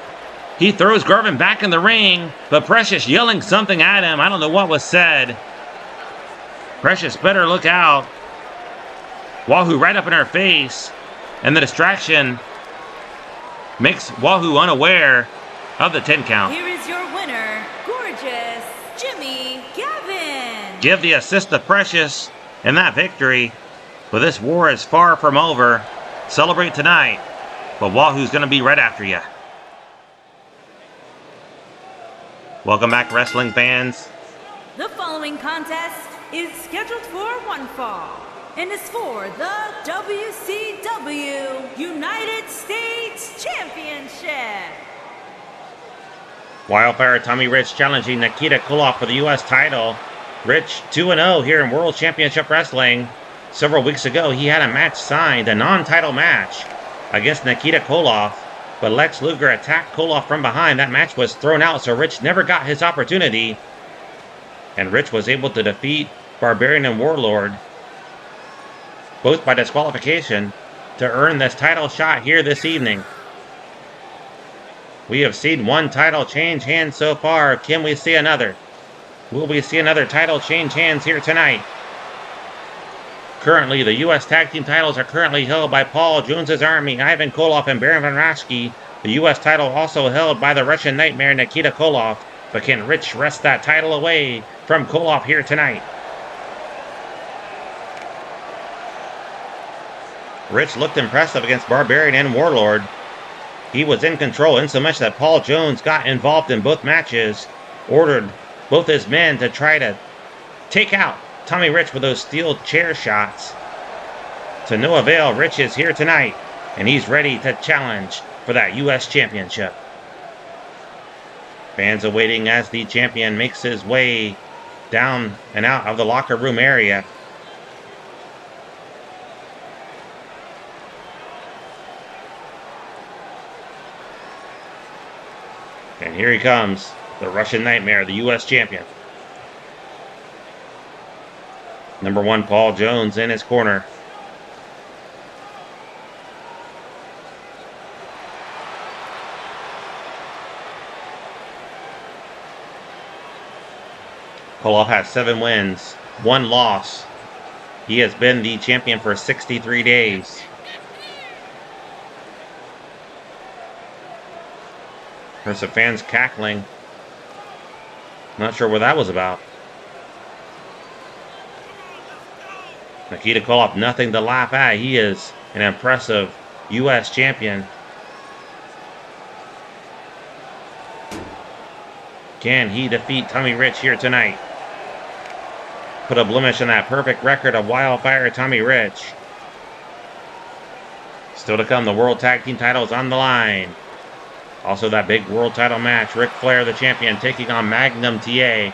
He throws Garvin back in the ring, but Precious yelling something at him. I don't know what was said. Precious better look out. Wahoo right up in her face. And the distraction makes Wahoo unaware of the 10 count.
Here is your winner, gorgeous Jimmy Garvin.
Give the assist to Precious in that victory. But this war is far from over. Celebrate tonight. But Wahoo's going to be right after you. Welcome back, wrestling fans.
The following contest is scheduled for one fall and is for the WCW United States Championship.
Wildfire Tommy Rich challenging Nikita Koloff for the U.S. title. Rich 2-0 here in World Championship Wrestling. Several weeks ago, he had a match signed, a non-title match, against Nikita Koloff. But Lex Luger attacked Koloff from behind. That match was thrown out, so Rich never got his opportunity. And Rich was able to defeat Barbarian and Warlord, both by disqualification, to earn this title shot here this evening. We have seen one title change hands so far. Can we see another? Will we see another title change hands here tonight? Currently, the U.S. Tag Team titles are currently held by Paul Jones's Army, Ivan Koloff, and Baron von Raschke. The U.S. title also held by the Russian Nightmare, Nikita Koloff. But can Rich wrest that title away from Koloff here tonight? Rich looked impressive against Barbarian and Warlord. He was in control in so much that Paul Jones got involved in both matches, ordered both his men to try to take out Tommy Rich with those steel chair shots. To no avail, Rich is here tonight, and he's ready to challenge for that U.S. Championship. Fans awaiting as the champion makes his way down and out of the locker room area. And here he comes, the Russian Nightmare, the U.S. champion. Number 1, Paul Jones in his corner. Koloff has 7 wins, 1 loss. He has been the champion for 63 days. There's some fans cackling. Not sure what that was about. Nikita Koloff, nothing to laugh at. He is an impressive U.S. champion. Can he defeat Tommy Rich here tonight? Put a blemish on that perfect record of Wildfire Tommy Rich. Still to come, the World Tag Team titles on the line. Also that big world title match, Ric Flair, the champion, taking on Magnum TA.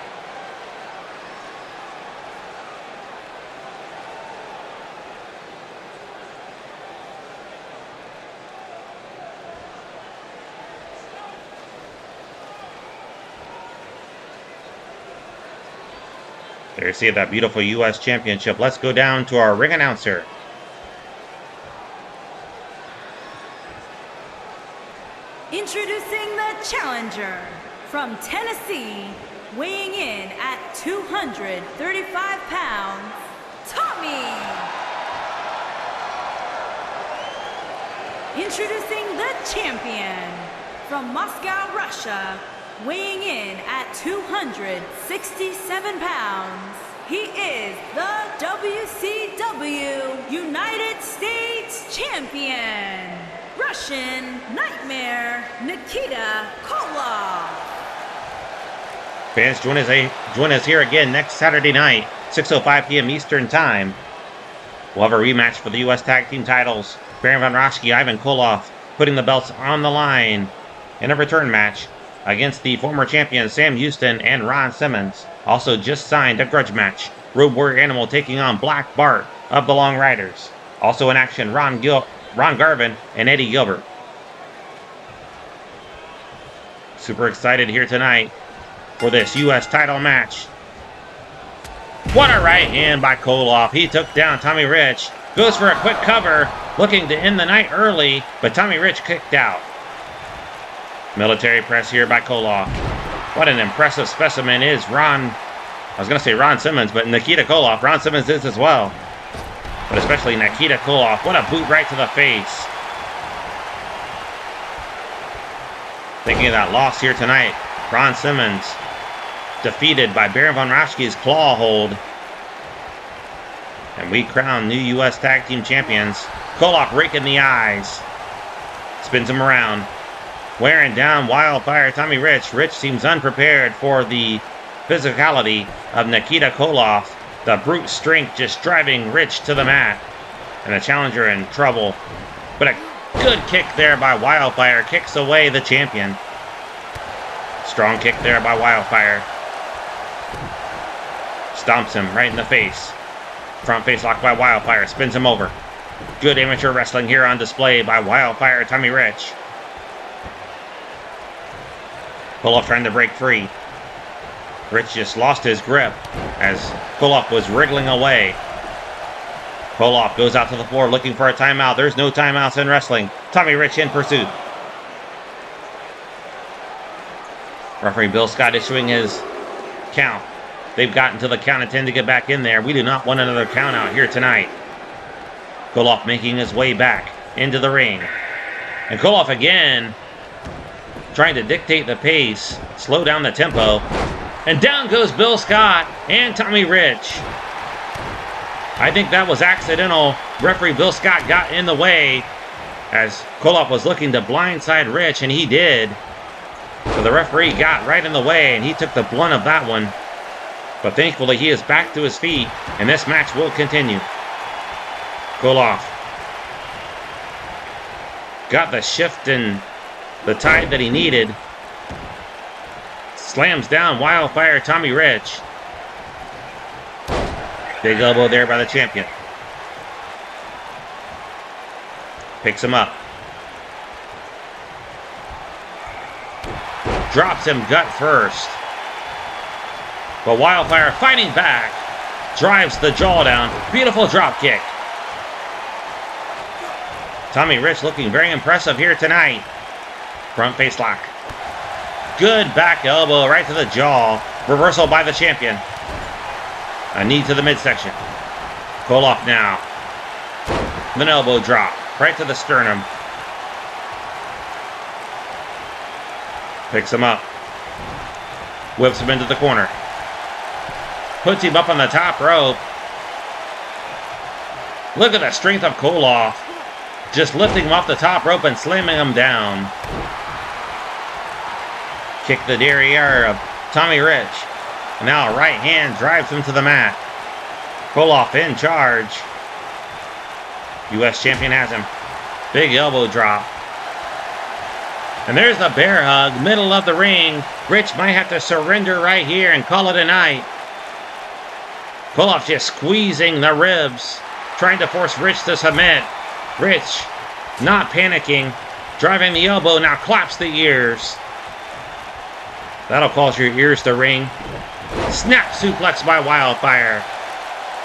There you see that beautiful U.S. Championship. Let's go down to our ring announcer.
Introducing the challenger from Tennessee, weighing in at 235 pounds, Tommy. Introducing the champion from Moscow, Russia, weighing in at 267 pounds, he is the WCW United States Champion, Russian Nightmare, Nikita Koloff.
Fans, join us here again next Saturday night, 6:05 p.m. Eastern Time. We'll have a rematch for the U.S. Tag Team titles. Baron von Raschke, Ivan Koloff putting the belts on the line in a return match against the former champions Sam Houston and Ron Simmons. Also just signed a grudge match. Road Warrior Animal taking on Black Bart of the Long Riders. Also in action, Ron Garvin and Eddie Gilbert. Super excited here tonight for this U.S. title match. What a right hand by Koloff. He took down Tommy Rich. Goes for a quick cover, looking to end the night early, but Tommy Rich kicked out. Military press here by Koloff. What an impressive specimen is Ron Simmons, but Nikita Koloff. Ron Simmons is as well. But especially Nikita Koloff. What a boot right to the face. Thinking of that loss here tonight. Ron Simmons defeated by Baron von Raschke's claw hold. And we crown new U.S. Tag Team Champions. Koloff raking the eyes. Spins him around. Wearing down Wildfire Tommy Rich. Rich seems unprepared for the physicality of Nikita Koloff. The brute strength just driving Rich to the mat. And the challenger in trouble. But a good kick there by Wildfire. Kicks away the champion. Strong kick there by Wildfire. Stomps him right in the face. Front face lock by Wildfire. Spins him over. Good amateur wrestling here on display by Wildfire Tommy Rich. Koloff trying to break free. Rich just lost his grip as Koloff was wriggling away. Koloff goes out to the floor looking for a timeout. There's no timeouts in wrestling. Tommy Rich in pursuit. Referee Bill Scott issuing his count. They've gotten to the count of 10 to get back in there. We do not want another count out here tonight. Koloff making his way back into the ring. And Koloff again trying to dictate the pace, slow down the tempo. And down goes Bill Scott and Tommy Rich. I think that was accidental. Referee Bill Scott got in the way as Koloff was looking to blindside Rich, and he did. So the referee got right in the way, and he took the blunt of that one. But thankfully, he is back to his feet, and this match will continue. Koloff got the shift and the tide that he needed. Slams down Wildfire Tommy Rich. Big elbow there by the champion. Picks him up. Drops him gut first. But Wildfire fighting back. Drives the jaw down. Beautiful drop kick. Tommy Rich looking very impressive here tonight. Front face lock. Good back elbow right to the jaw. Reversal by the champion. A knee to the midsection. Koloff now. An elbow drop. Right to the sternum. Picks him up. Whips him into the corner. Puts him up on the top rope. Look at the strength of Koloff. Just lifting him off the top rope and slamming him down. Kick the derriere of Tommy Rich. And now a right hand drives him to the mat. Koloff in charge. U.S. champion has him. Big elbow drop. And there's the bear hug, middle of the ring. Rich might have to surrender right here and call it a night. Koloff just squeezing the ribs, trying to force Rich to submit. Rich not panicking, driving the elbow, now claps the ears. That'll cause your ears to ring. Snap suplex by Wildfire.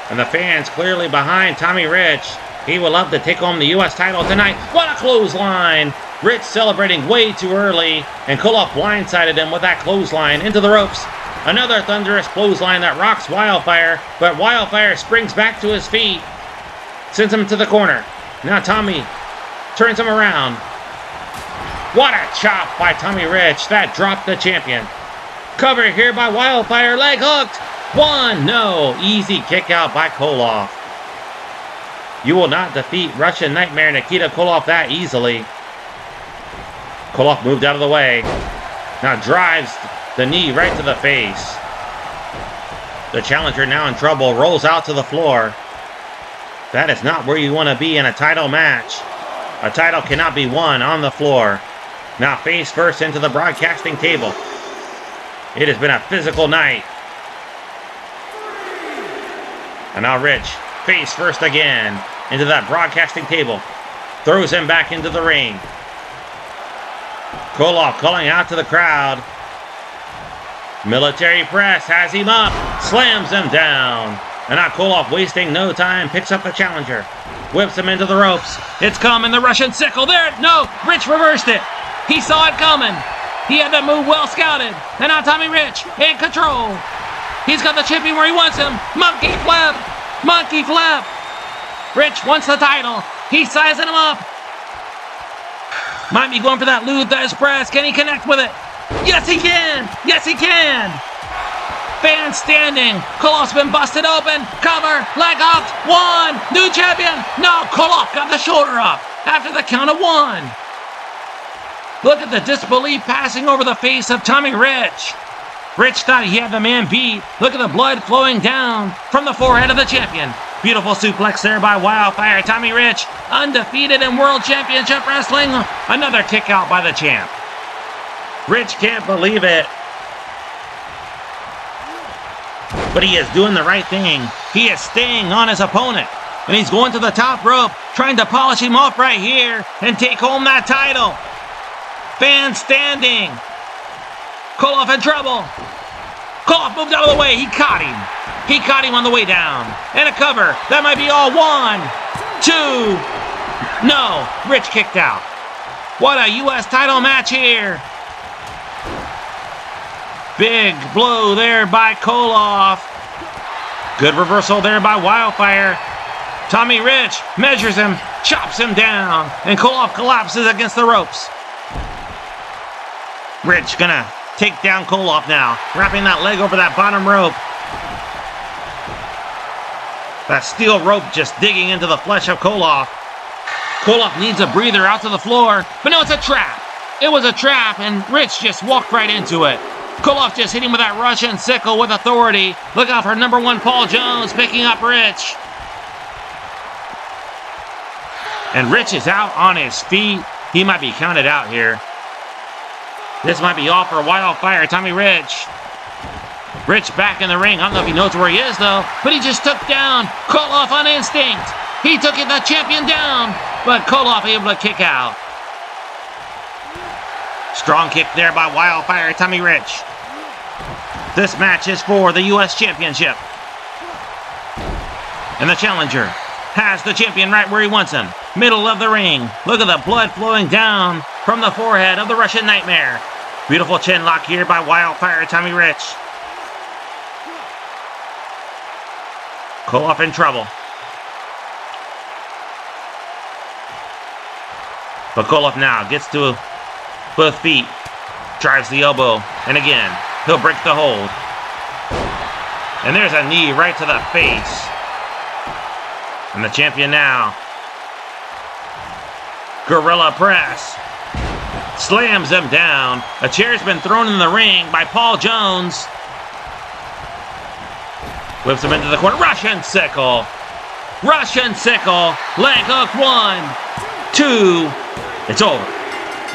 And the fans clearly behind Tommy Rich. He will love to take home the U.S. title tonight. What a clothesline! Rich celebrating way too early, and Koloff blindsided him with that clothesline into the ropes. Another thunderous clothesline that rocks Wildfire, but Wildfire springs back to his feet, sends him to the corner. Now Tommy turns him around. What a chop by Tommy Rich. That dropped the champion. Cover here by Wildfire. Leg hooked. One. No. Easy kick out by Koloff. You will not defeat Russian Nightmare Nikita Koloff that easily. Koloff moved out of the way. Now drives the knee right to the face. The challenger now in trouble. Rolls out to the floor. That is not where you want to be in a title match. A title cannot be won on the floor. Now face first into the broadcasting table. It has been a physical night. And now Rich, face first again into that broadcasting table. Throws him back into the ring. Koloff calling out to the crowd. Military press has him up. Slams him down. And now Koloff, wasting no time, picks up the challenger. Whips him into the ropes. It's coming, the Russian sickle. There, no, Rich reversed it. He saw it coming. He had that move well scouted. And now Tommy Rich in control. He's got the champion where he wants him. Monkey flip. Monkey flip. Rich wants the title. He's sizing him up. Might be going for that Luther's press. Can he connect with it? Yes, he can. Yes, he can. Fans standing. Koloff's been busted open. Cover. Leg hooked. One. New champion. No, Koloff got the shoulder up after the count of one. Look at the disbelief passing over the face of Tommy Rich. Rich thought he had the man beat. Look at the blood flowing down from the forehead of the champion. Beautiful suplex there by Wildfire. Tommy Rich, undefeated in World Championship Wrestling. Another kick out by the champ. Rich can't believe it. But he is doing the right thing. He is staying on his opponent. And he's going to the top rope, trying to polish him off right here and take home that title. Fans standing. Koloff in trouble. Koloff moved out of the way. He caught him. He caught him on the way down. And a cover. That might be all. 1, 2. No. Rich kicked out. What a U.S. title match here. Big blow there by Koloff. Good reversal there by Wildfire. Tommy Rich measures him, chops him down, and Koloff collapses against the ropes. Rich gonna take down Koloff now, wrapping that leg over that bottom rope. That steel rope just digging into the flesh of Koloff. Koloff needs a breather out to the floor, but no, it's a trap. It was a trap, and Rich just walked right into it. Koloff just hit him with that Russian sickle with authority. Look out for number 1 Paul Jones picking up Rich. And Rich is out on his feet. He might be counted out here. This might be all for Wildfire, Tommy Rich. Rich back in the ring. I don't know if he knows where he is, though. But he just took down Koloff on instinct. He took the champion down. But Koloff able to kick out. Strong kick there by Wildfire, Tommy Rich. This match is for the U.S. Championship. And the challenger has the champion right where he wants him. Middle of the ring. Look at the blood flowing down from the forehead of the Russian Nightmare. Beautiful chin lock here by Wildfire, Tommy Rich. Koloff in trouble. But Koloff now gets to both feet. Drives the elbow. And again, he'll break the hold. And there's a knee right to the face. And the champion now. Gorilla press. Slams him down. A chair's been thrown in the ring by Paul Jones. Whips him into the corner. Russian sickle. Russian sickle. Leg hook. 1, 2. It's over.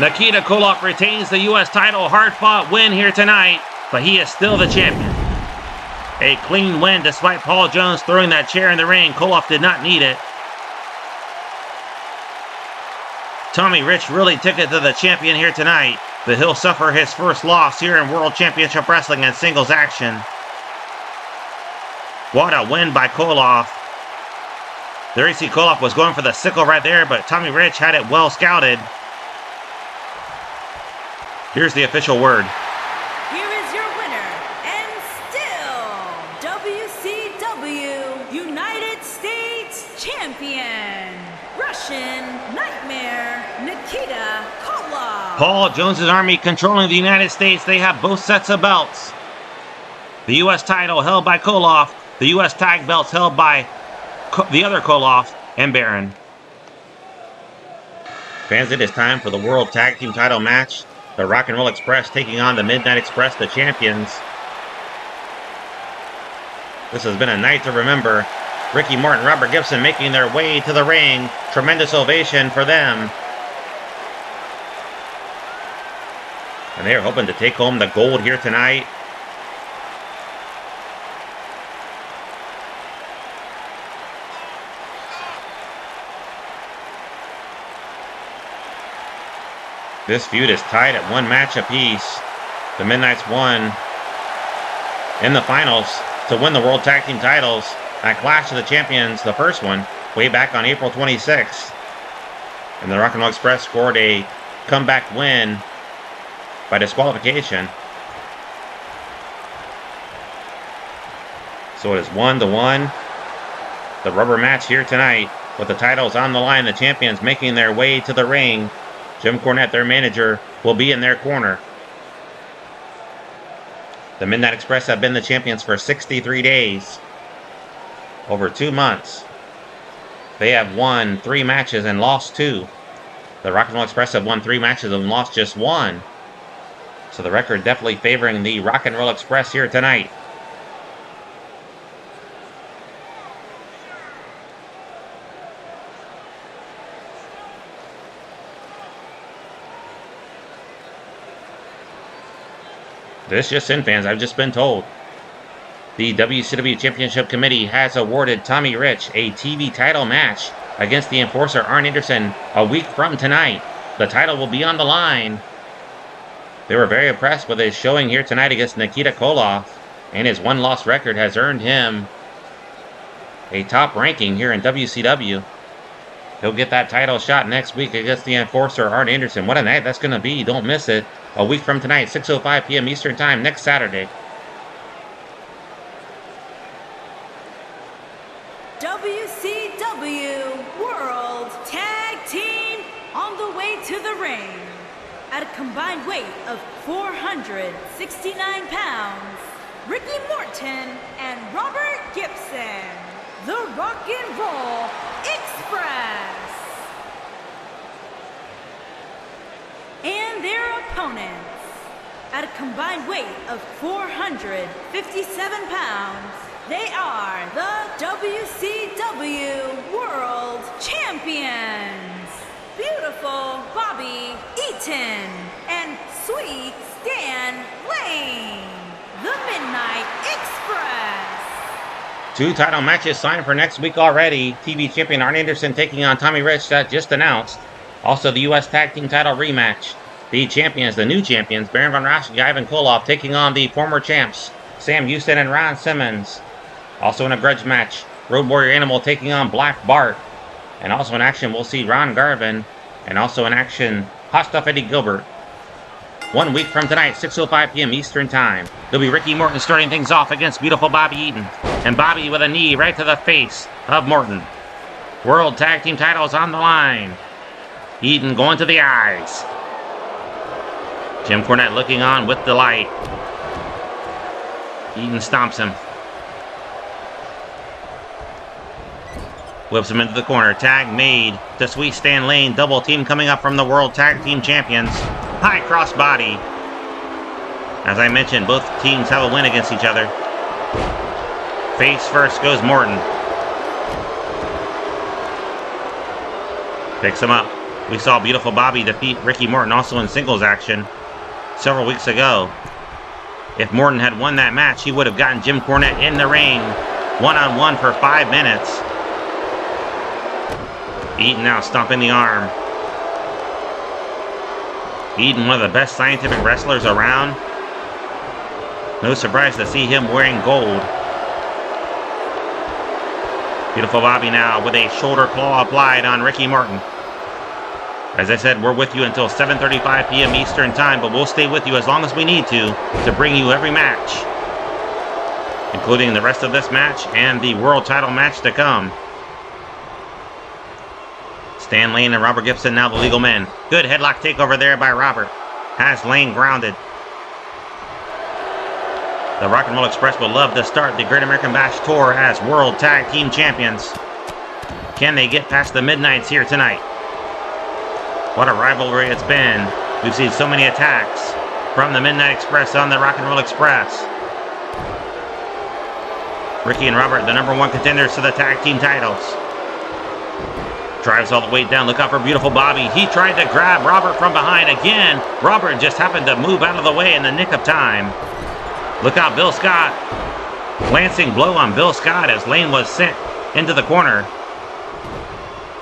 Nikita Koloff retains the U.S. title. Hard-fought win here tonight, but he is still the champion. A clean win despite Paul Jones throwing that chair in the ring. Koloff did not need it. Tommy Rich really took it to the champion here tonight, but he'll suffer his first loss here in World Championship Wrestling in singles action. What a win by Koloff. There you see Koloff was going for the sickle right there, but Tommy Rich had it well scouted. Here's the official word.
Here is your winner, and still WCW United States Champion, Russian Nightmare, Nikita Koloff.
Paul Jones's Army controlling the United States. They have both sets of belts. The U.S. title held by Koloff. The U.S. tag belts held by the other Koloff and Baron. Fans, it is time for the World Tag Team title match. The Rock and Roll Express taking on the Midnight Express, the champions. This has been a night to remember. Ricky Morton, Robert Gibson making their way to the ring. Tremendous ovation for them. And they are hoping to take home the gold here tonight. This feud is tied at one match apiece. The Midnights won in the finals to win the World Tag Team titles at Clash of the Champions, the first one, way back on April 26th. And the Rock and Roll Express scored a comeback win by disqualification. So it is 1-1. The rubber match here tonight with the titles on the line. The champions making their way to the ring. Jim Cornette, their manager, will be in their corner. The Midnight Express have been the champions for 63 days. Over 2 months. They have won 3 matches and lost 2. The Rock and Roll Express have won 3 matches and lost just 1. So the record definitely favoring the Rock and Roll Express here tonight. This just in, fans, I've just been told. The WCW Championship Committee has awarded Tommy Rich a TV title match against the Enforcer Arn Anderson a week from tonight. The title will be on the line. They were very impressed with his showing here tonight against Nikita Koloff, and his one-loss record has earned him a top ranking here in WCW. He'll get that title shot next week against the Enforcer Arn Anderson. What a night that's going to be. Don't miss it. A week from tonight, 6:05 p.m. Eastern Time, next Saturday.
WCW World Tag Team on the way to the ring. At a combined weight of 469 pounds, Ricky Morton and Robert Gibson, the Rock and Roll Express. And their opponents, at a combined weight of 457 pounds, they are the WCW World Champions, Beautiful Bobby Eaton and Sweet Stan Lane, the Midnight Express.
2 title matches signed for next week already. TV champion Arn Anderson taking on Tommy Rich, that just announced. Also, the U.S. Tag Team title rematch. The champions, the new champions, Baron von Raschke, Ivan Koloff, taking on the former champs, Sam Houston and Ron Simmons. Also in a grudge match, Road Warrior Animal taking on Black Bart. And also in action, we'll see Ron Garvin. And also in action, Hot Stuff Eddie Gilbert. 1 week from tonight, 6:05 p.m. Eastern Time. It'll be Ricky Morton starting things off against Beautiful Bobby Eaton. And Bobby with a knee right to the face of Morton. World Tag Team titles on the line. Eaton going to the eyes. Jim Cornette looking on with delight. Eaton stomps him. Whips him into the corner. Tag made to Sweet Stan Lane. Double team coming up from the World Tag Team Champions. High cross body. As I mentioned, both teams have a win against each other. Face first goes Morton. Picks him up. We saw Beautiful Bobby defeat Ricky Morton also in singles action several weeks ago. If Morton had won that match, he would have gotten Jim Cornette in the ring one-on-one for 5 minutes. Eaton now stomping the arm. Eaton, one of the best scientific wrestlers around. No surprise to see him wearing gold. Beautiful Bobby now with a shoulder claw applied on Ricky Morton. As I said, we're with you until 7:35 p.m. Eastern Time, but we'll stay with you as long as we need to bring you every match, including the rest of this match and the world title match to come. Stan Lane and Robert Gibson, now the legal men. Good headlock takeover there by Robert. Has Lane grounded. The Rock and Roll Express will love to start the Great American Bash Tour as World Tag Team Champions. Can they get past the Midnights here tonight? What a rivalry it's been. We've seen so many attacks from the Midnight Express on the Rock and Roll Express. Ricky and Robert, the number one contenders to the tag team titles. Drives all the way down. Look out for beautiful Bobby. He tried to grab Robert from behind again. Robert just happened to move out of the way in the nick of time. Look out, Bill Scott. Glancing blow on Bill Scott as Lane was sent into the corner.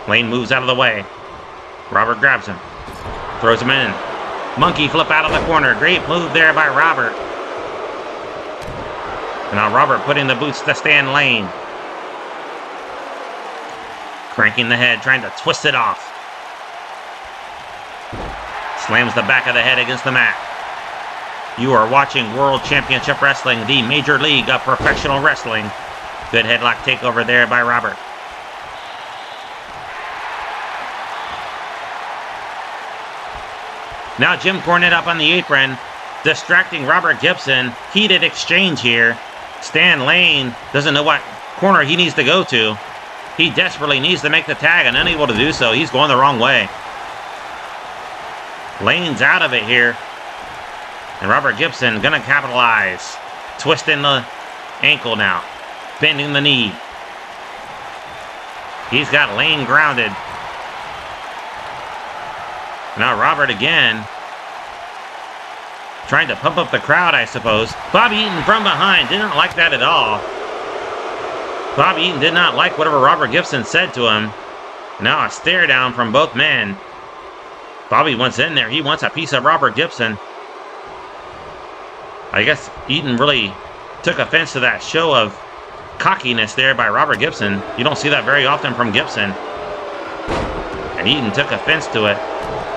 Lane moves out of the way. Robert grabs him. Throws him in. Monkey flip out of the corner. Great move there by Robert. And now Robert putting the boots to Stan Lane. Cranking the head, trying to twist it off. Slams the back of the head against the mat. You are watching World Championship Wrestling, the Major League of Professional Wrestling. Good headlock takeover there by Robert. Now Jim Cornette up on the apron, distracting Robert Gibson. Heated exchange here. Stan Lane doesn't know what corner he needs to go to. He desperately needs to make the tag and unable to do so. He's going the wrong way. Lane's out of it here. And Robert Gibson gonna capitalize. Twisting the ankle now. Bending the knee. He's got Lane grounded. Now Robert again. Trying to pump up the crowd, I suppose. Bobby Eaton from behind. Didn't like that at all. Bobby Eaton did not like whatever Robert Gibson said to him. Now a stare down from both men. Bobby wants in there. He wants a piece of Robert Gibson. I guess Eaton really took offense to that show of cockiness there by Robert Gibson. You don't see that very often from Gibson. And Eaton took offense to it.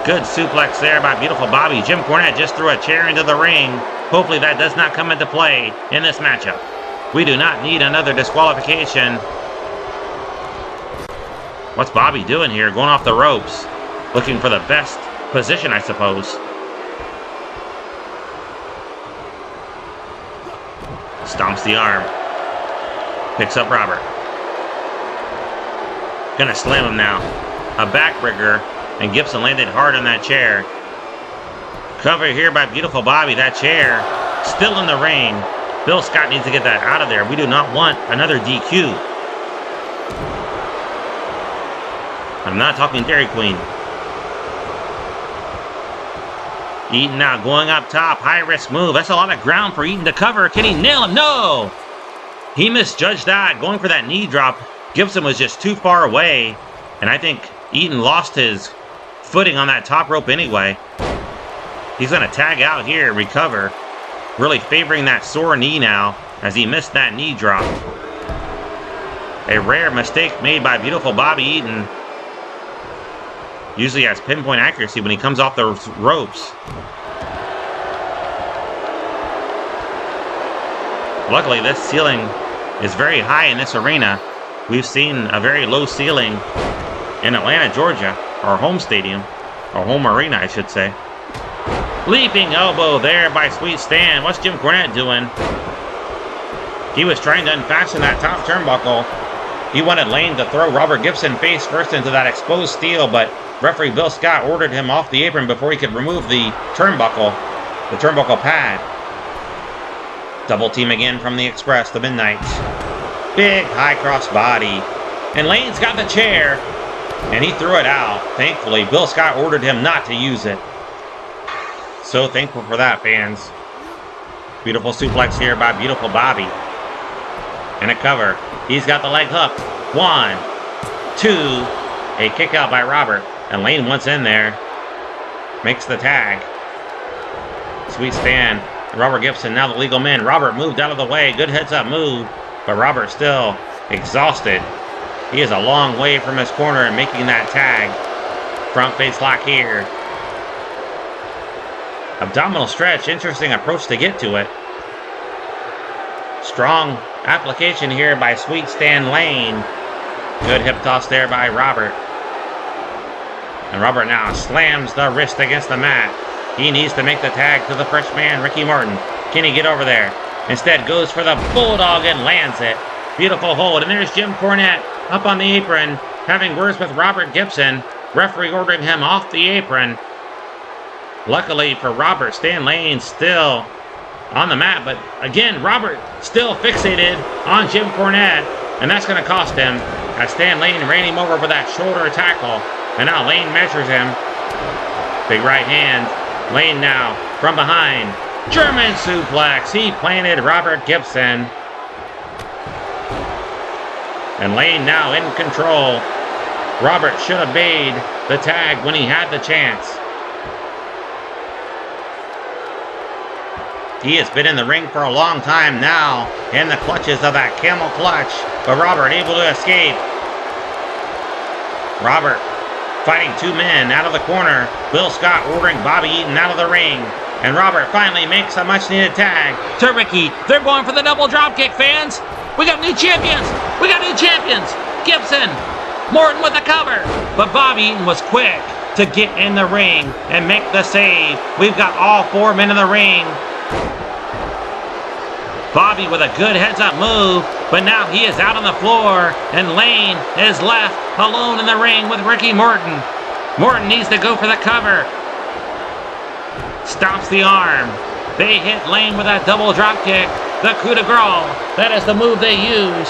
Good suplex there by beautiful Bobby. Jim Cornette just threw a chair into the ring. Hopefully that does not come into play in this matchup. We do not need another disqualification. What's Bobby doing here? Going off the ropes. Looking for the best position, I suppose. Stomps the arm. Picks up Robert. Gonna slam him now. A backbreaker. And Gibson landed hard on that chair. Cover here by beautiful Bobby. That chair still in the ring. Bill Scott needs to get that out of there. We do not want another DQ. I'm not talking Dairy Queen. Eaton now going up top. High risk move. That's a lot of ground for Eaton to cover. Can he nail him? No! He misjudged that. Going for that knee drop. Gibson was just too far away. And I think Eaton lost his footing on that top rope anyway. He's going to tag out here, recover. Really favoring that sore knee now as he missed that knee drop. A rare mistake made by beautiful Bobby Eaton. Usually has pinpoint accuracy when he comes off the ropes. Luckily, this ceiling is very high in this arena. We've seen a very low ceiling in Atlanta, Georgia, our home stadium, or home arena, I should say. Leaping elbow there by Sweet Stan. What's Jim Cornette doing? He was trying to unfasten that top turnbuckle. He wanted Lane to throw Robert Gibson face first into that exposed steel, but referee Bill Scott ordered him off the apron before he could remove the turnbuckle pad. Double team again from the Express, the Midnights. Big high cross body. And Lane's got the chair. And he threw it out. Thankfully, Bill Scott ordered him not to use it. So thankful for that, fans. Beautiful suplex here by beautiful Bobby. And a cover. He's got the leg hooked. 1, 2. A kick out by Robert. And Lane once in there. Makes the tag. Sweet Stan. And Robert Gibson, now the legal men. Robert moved out of the way. Good heads up move. But Robert still exhausted. He is a long way from his corner and making that tag. Front face lock here. Abdominal stretch, interesting approach to get to it. Strong application here by Sweet Stan Lane. Good hip toss there by Robert. And Robert now slams the wrist against the mat. He needs to make the tag to the fresh man, Ricky Morton. Can he get over there? Instead goes for the Bulldog and lands it. Beautiful hold. And there's Jim Cornette up on the apron, having words with Robert Gibson. Referee ordering him off the apron. Luckily for Robert, Stan Lane still on the mat. But again, Robert still fixated on Jim Cornette. And that's going to cost him as Stan Lane ran him over with that shoulder tackle. And now Lane measures him. Big right hand. Lane now from behind. German suplex. He planted Robert Gibson. And Lane now in control. Robert should have made the tag when he had the chance. He has been in the ring for a long time now, in the clutches of that camel clutch, but Robert able to escape. Robert fighting two men out of the corner. Bill Scott ordering Bobby Eaton out of the ring. And Robert finally makes a much-needed tag to Ricky. They're going for the double dropkick, fans. We got new champions. We got new champions. Gibson, Morton with the cover. But Bobby Eaton was quick to get in the ring and make the save. We've got all four men in the ring. Bobby with a good heads-up move, but now he is out on the floor, and Lane is left alone in the ring with Ricky Morton. Morton needs to go for the cover. Stomps the arm. They hit Lane with that double drop kick, the coup de grace. That is the move they use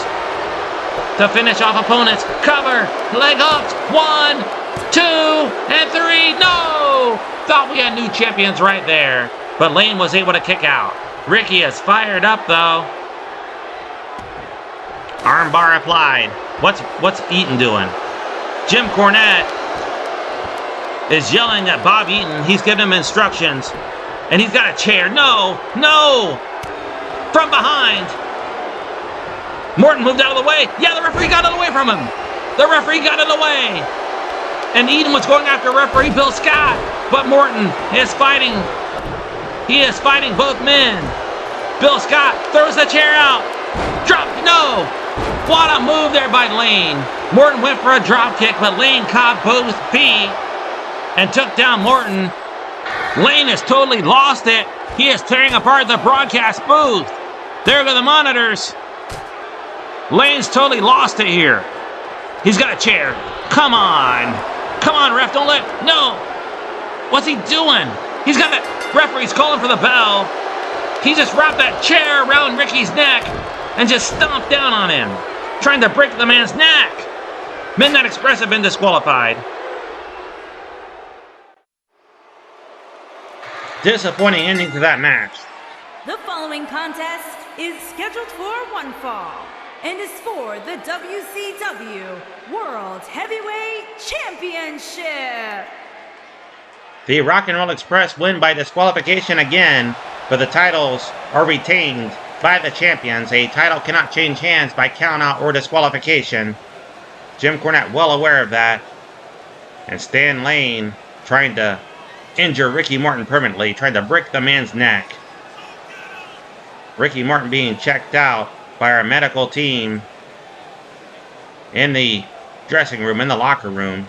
to finish off opponents. Cover, leg hooks, 1, 2, and 3. No! Thought we had new champions right there, but Lane was able to kick out. Ricky is fired up though. Armbar applied. What's Eaton doing? Jim Cornette is yelling at Bob Eaton. He's giving him instructions. And he's got a chair. No! No! From behind. Morton moved out of the way. Yeah, the referee got it away from him. The referee got it away. And Eaton was going after referee Bill Scott. But Morton is fighting. He is fighting both men. Bill Scott throws the chair out. Drop. No. What a move there by Lane. Morton went for a drop kick, but Lane caught both feet and took down Morton. Lane has totally lost it. He is tearing apart the broadcast booth. There go the monitors. Lane's totally lost it here. He's got a chair. Come on. Come on, ref. Don't let... No. What's he doing? He's got that... Referee's calling for the bell. He just wrapped that chair around Ricky's neck and just stomped down on him, trying to break the man's neck. Midnight Express have been disqualified. Disappointing ending to that match.
The following contest is scheduled for one fall and is for the WCW World Heavyweight Championship.
The Rock and Roll Express win by disqualification again, but the titles are retained by the champions. A title cannot change hands by countout or disqualification. Jim Cornette well aware of that. And Stan Lane trying to injure Ricky Morton permanently, trying to break the man's neck. Ricky Morton being checked out by our medical team in the dressing room, in the locker room.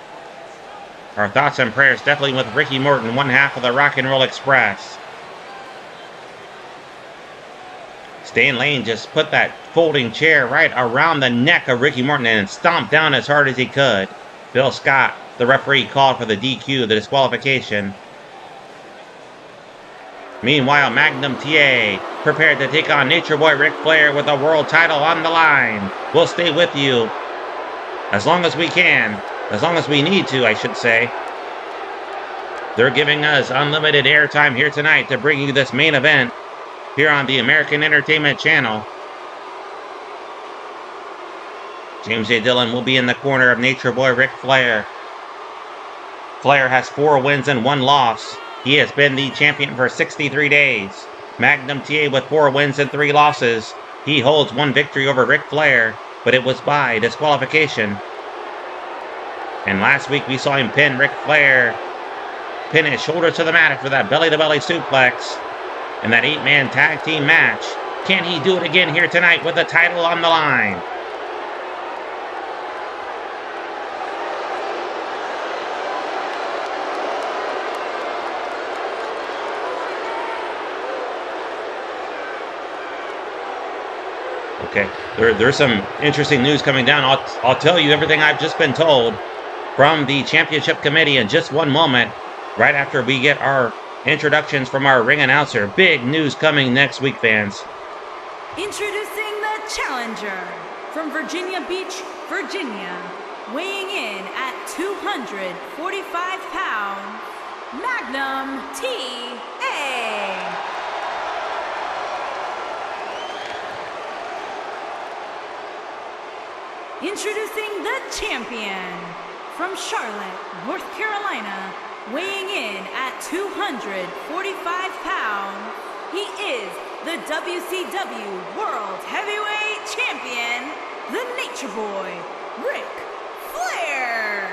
Our thoughts and prayers definitely with Ricky Morton, one half of the Rock and Roll Express. Stan Lane just put that folding chair right around the neck of Ricky Morton and stomped down as hard as he could. Bill Scott, the referee, called for the DQ, the disqualification. Meanwhile, Magnum TA prepared to take on Nature Boy Ric Flair with the world title on the line. We'll stay with you as long as we can. As long as we need to, I should say. They're giving us unlimited airtime here tonight to bring you this main event here on the American Entertainment Channel. James J. Dillon will be in the corner of Nature Boy Ric Flair. Flair has 4 wins and 1 loss. He has been the champion for 63 days. Magnum TA with 4 wins and 3 losses. He holds 1 victory over Ric Flair. but it was by disqualification. And last week we saw him pin Ric Flair, pin his shoulders to the mat after that belly-to-belly suplex in that 8-man tag team match. Can he do it again here tonight with the title on the line? Okay, there's some interesting news coming down. I'll tell you everything I've just been told from the Championship Committee in just one moment, right after we get our introductions from our ring announcer. Big news coming next week, fans.
Introducing the challenger from Virginia Beach, Virginia, weighing in at 245 pounds, Magnum T.A. Introducing the champion from Charlotte, North Carolina, weighing in at 245 pounds, he is the WCW World Heavyweight Champion, the Nature Boy, Ric Flair.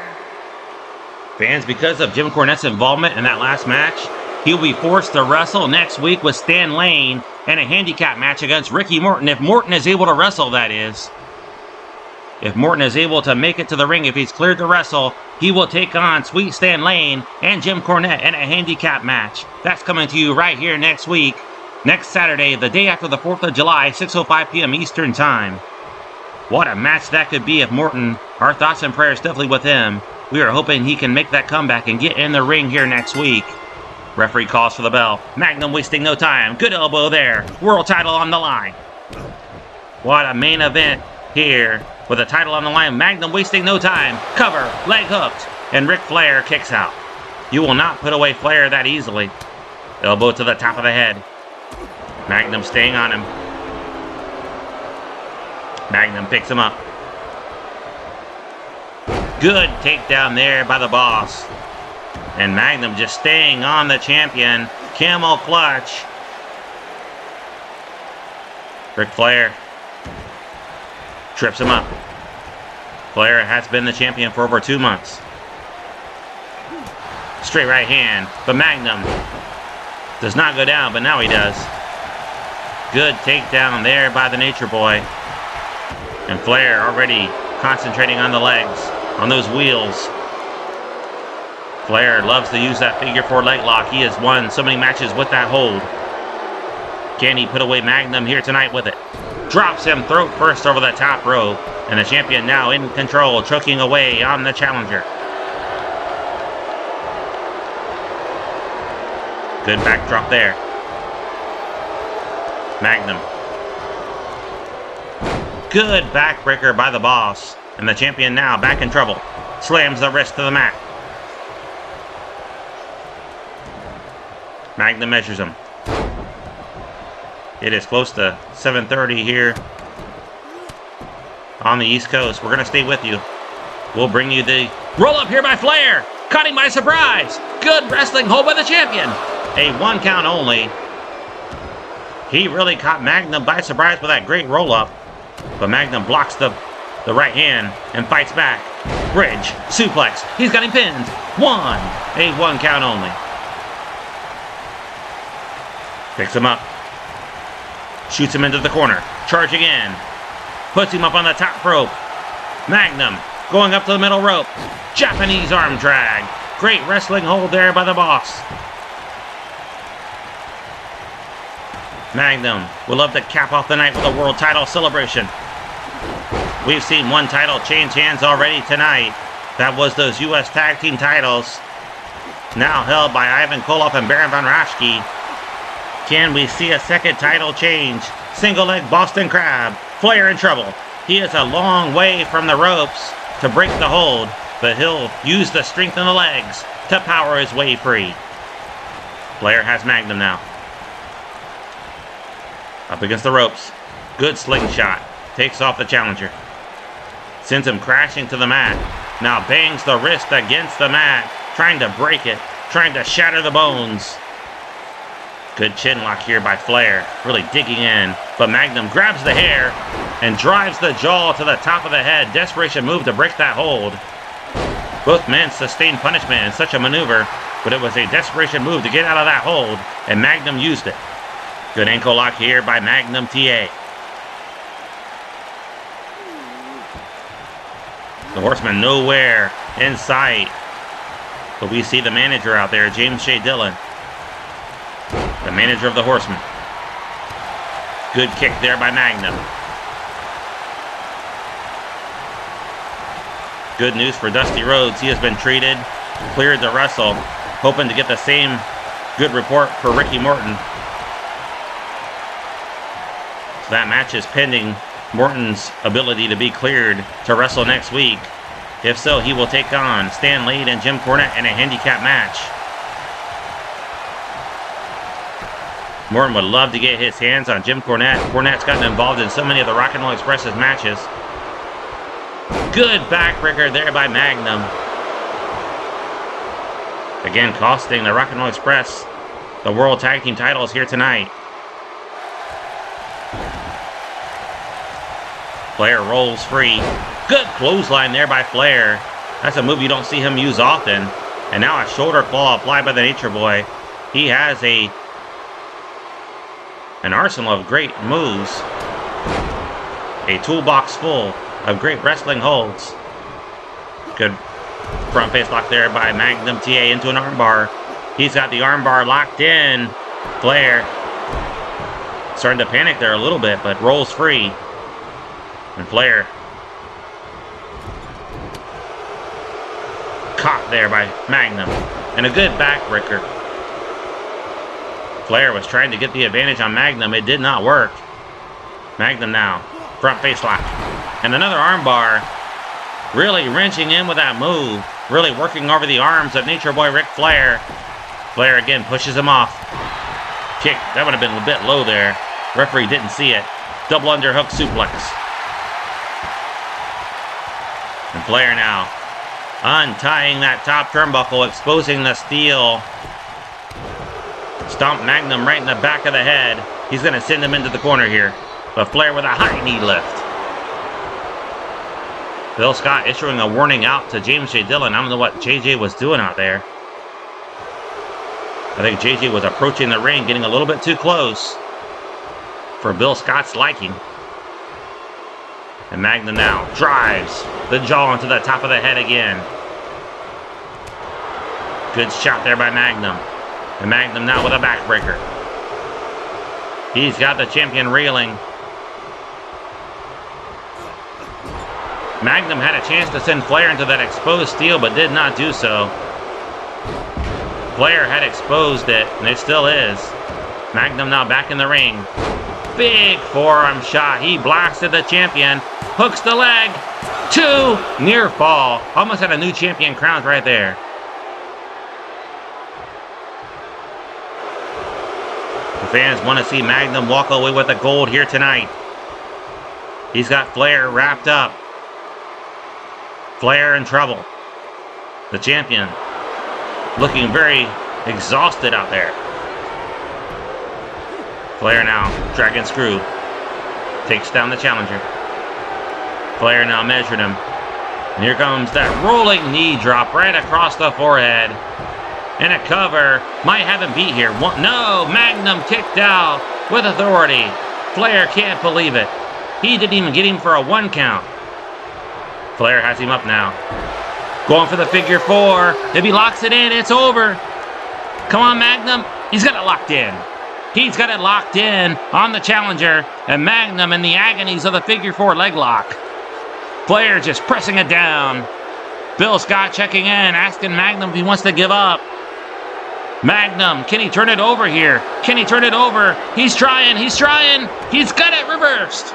Fans, because of Jim Cornette's involvement in that last match, he'll be forced to wrestle next week with Stan Lane in a handicap match against Ricky Morton, if Morton is able to wrestle, that is. If Morton is able to make it to the ring, if he's cleared to wrestle, he will take on Sweet Stan Lane and Jim Cornette in a handicap match. That's coming to you right here next week, next Saturday, the day after the 4th of July, 6:05 p.m. Eastern Time. What a match that could be if Morton, our thoughts and prayers definitely with him. We are hoping he can make that comeback and get in the ring here next week. Referee calls for the bell. Magnum wasting no time. Good elbow there. World title on the line. What a main event here. With the title on the line, Magnum wasting no time. Cover, leg hooked, and Ric Flair kicks out. You will not put away Flair that easily. Elbow to the top of the head. Magnum staying on him. Magnum picks him up. Good takedown there by the boss. And Magnum just staying on the champion. Camel clutch. Ric Flair trips him up. Flair has been the champion for over 2 months. Straight right hand, but Magnum does not go down, but now he does. Good takedown there by the Nature Boy. And Flair already concentrating on the legs, on those wheels. Flair loves to use that figure 4 leg lock. He has won so many matches with that hold. Can he put away Magnum here tonight with it? Drops him throat first over the top rope. And the champion now in control, choking away on the challenger. Good backdrop there. Magnum. Good backbreaker by the boss. And the champion now back in trouble. Slams the wrist to the mat. Magnum measures him. It is close to 7:30 here on the East Coast. We're going to stay with you. We'll bring you the roll-up here by Flair. Caught him by surprise. Good wrestling hold by the champion. A 1 count only. He really caught Magnum by surprise with that great roll-up. But Magnum blocks the right hand and fights back. Bridge, suplex. He's got him pinned. 1. A 1 count only. Picks him up. Shoots him into the corner. Charging in. Puts him up on the top rope. Magnum going up to the middle rope. Japanese arm drag. Great wrestling hold there by the boss. Magnum would love to cap off the night with a world title celebration. We've seen one title change hands already tonight. That was those U.S. Tag Team titles, now held by Ivan Koloff and Baron von Raschke. Can we see a second title change? Single leg Boston Crab. Flair in trouble. He is a long way from the ropes to break the hold, but he'll use the strength in the legs to power his way free. Flair has Magnum now. Up against the ropes. Good slingshot. Takes off the challenger. Sends him crashing to the mat. Now bangs the wrist against the mat. Trying to break it. Trying to shatter the bones. Good chin lock here by Flair. Really digging in. But Magnum grabs the hair. and drives the jaw to the top of the head. Desperation move to break that hold. Both men sustained punishment in such a maneuver, but it was a desperation move to get out of that hold, and Magnum used it. Good ankle lock here by Magnum TA. The Horseman nowhere in sight, but we see the manager out there, James Shea Dillon, the manager of the Horseman. Good kick there by Magnum. Good news for Dusty Rhodes. He has been treated, cleared to wrestle, hoping to get the same good report for Ricky Morton. So that match is pending Morton's ability to be cleared to wrestle next week. If so, he will take on Stan Lade and Jim Cornette in a handicap match. Morton would love to get his hands on Jim Cornette. Cornette's gotten involved in so many of the Rock and Roll Express's matches. Good backbreaker there by Magnum. Again, costing the Rock and Roll Express the World Tag Team titles here tonight. Flair rolls free. Good clothesline there by Flair. That's a move you don't see him use often. And now a shoulder claw applied by the Nature Boy. He has an arsenal of great moves. A toolbox full of great wrestling holds. Good front face lock there by Magnum TA into an armbar. He's got the armbar locked in. Flair starting to panic there a little bit, but rolls free. And Flair caught there by Magnum. And a good backbreaker. Flair was trying to get the advantage on Magnum. It did not work. Magnum now. Front face lock. And another armbar. Really wrenching in with that move. Really working over the arms of Nature Boy Ric Flair. Flair again pushes him off. Kick. That would have been a bit low there. Referee didn't see it. Double underhook suplex. And Flair now untying that top turnbuckle, exposing the steel. Stomp Magnum right in the back of the head. He's going to send him into the corner here. But Flair with a high knee lift. Bill Scott issuing a warning out to James J. Dillon. I don't know what JJ was doing out there. I think JJ was approaching the ring, getting a little bit too close for Bill Scott's liking. And Magnum now drives the jaw into the top of the head again. Good shot there by Magnum. And Magnum now with a backbreaker. He's got the champion reeling. Magnum had a chance to send Flair into that exposed steel, but did not do so. Flair had exposed it, and it still is. Magnum now back in the ring. Big forearm shot. He blasted the champion. Hooks the leg. 2. Near fall. Almost had a new champion crowned right there. The fans want to see Magnum walk away with the gold here tonight. He's got Flair wrapped up. Flair in trouble. The champion looking very exhausted out there. Flair now, dragon screw. Takes down the challenger. Flair now measured him. And here comes that rolling knee drop right across the forehead. And a cover. Might have him beat here. No, Magnum kicked out with authority. Flair can't believe it. He didn't even get him for a 1 count. Flair has him up now. Going for the figure 4. If he locks it in, it's over. Come on, Magnum. He's got it locked in. He's got it locked in on the challenger. And Magnum in the agonies of the figure 4 leg lock. Flair just pressing it down. Bill Scott checking in, asking Magnum if he wants to give up. Magnum, can he turn it over here? Can he turn it over? He's trying. He's got it reversed.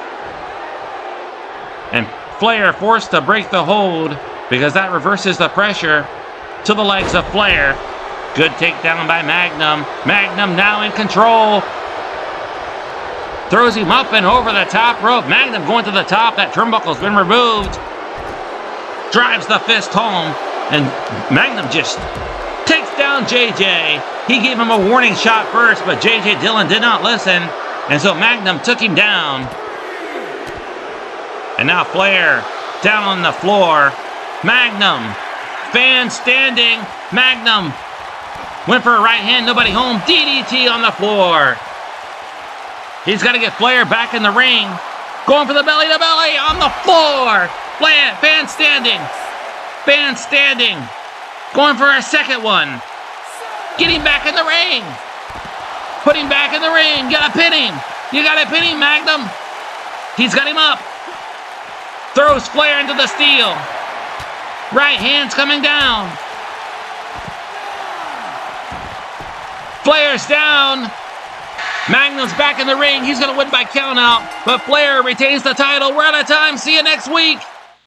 And Flair forced to break the hold because that reverses the pressure to the legs of Flair. Good takedown by Magnum. Magnum now in control. Throws him up and over the top rope. Magnum going to the top. That turnbuckle's been removed. Drives the fist home. And Magnum just takes down JJ. He gave him a warning shot first, but JJ Dillon did not listen. And so Magnum took him down. And now Flair down on the floor. Magnum. Fan standing. Magnum. Went for a right hand. Nobody home. DDT on the floor. He's got to get Flair back in the ring. Going for the belly to belly on the floor. Fan standing. Fan standing. Going for a second one. Getting back in the ring. Put him back in the ring. Gotta pin him. You gotta pin him, Magnum. He's got him up. Throws Flair into the steel. Right hand's coming down. Flair's down. Magnum's back in the ring. He's going to win by countout. But Flair retains the title. We're out of time. See you next week.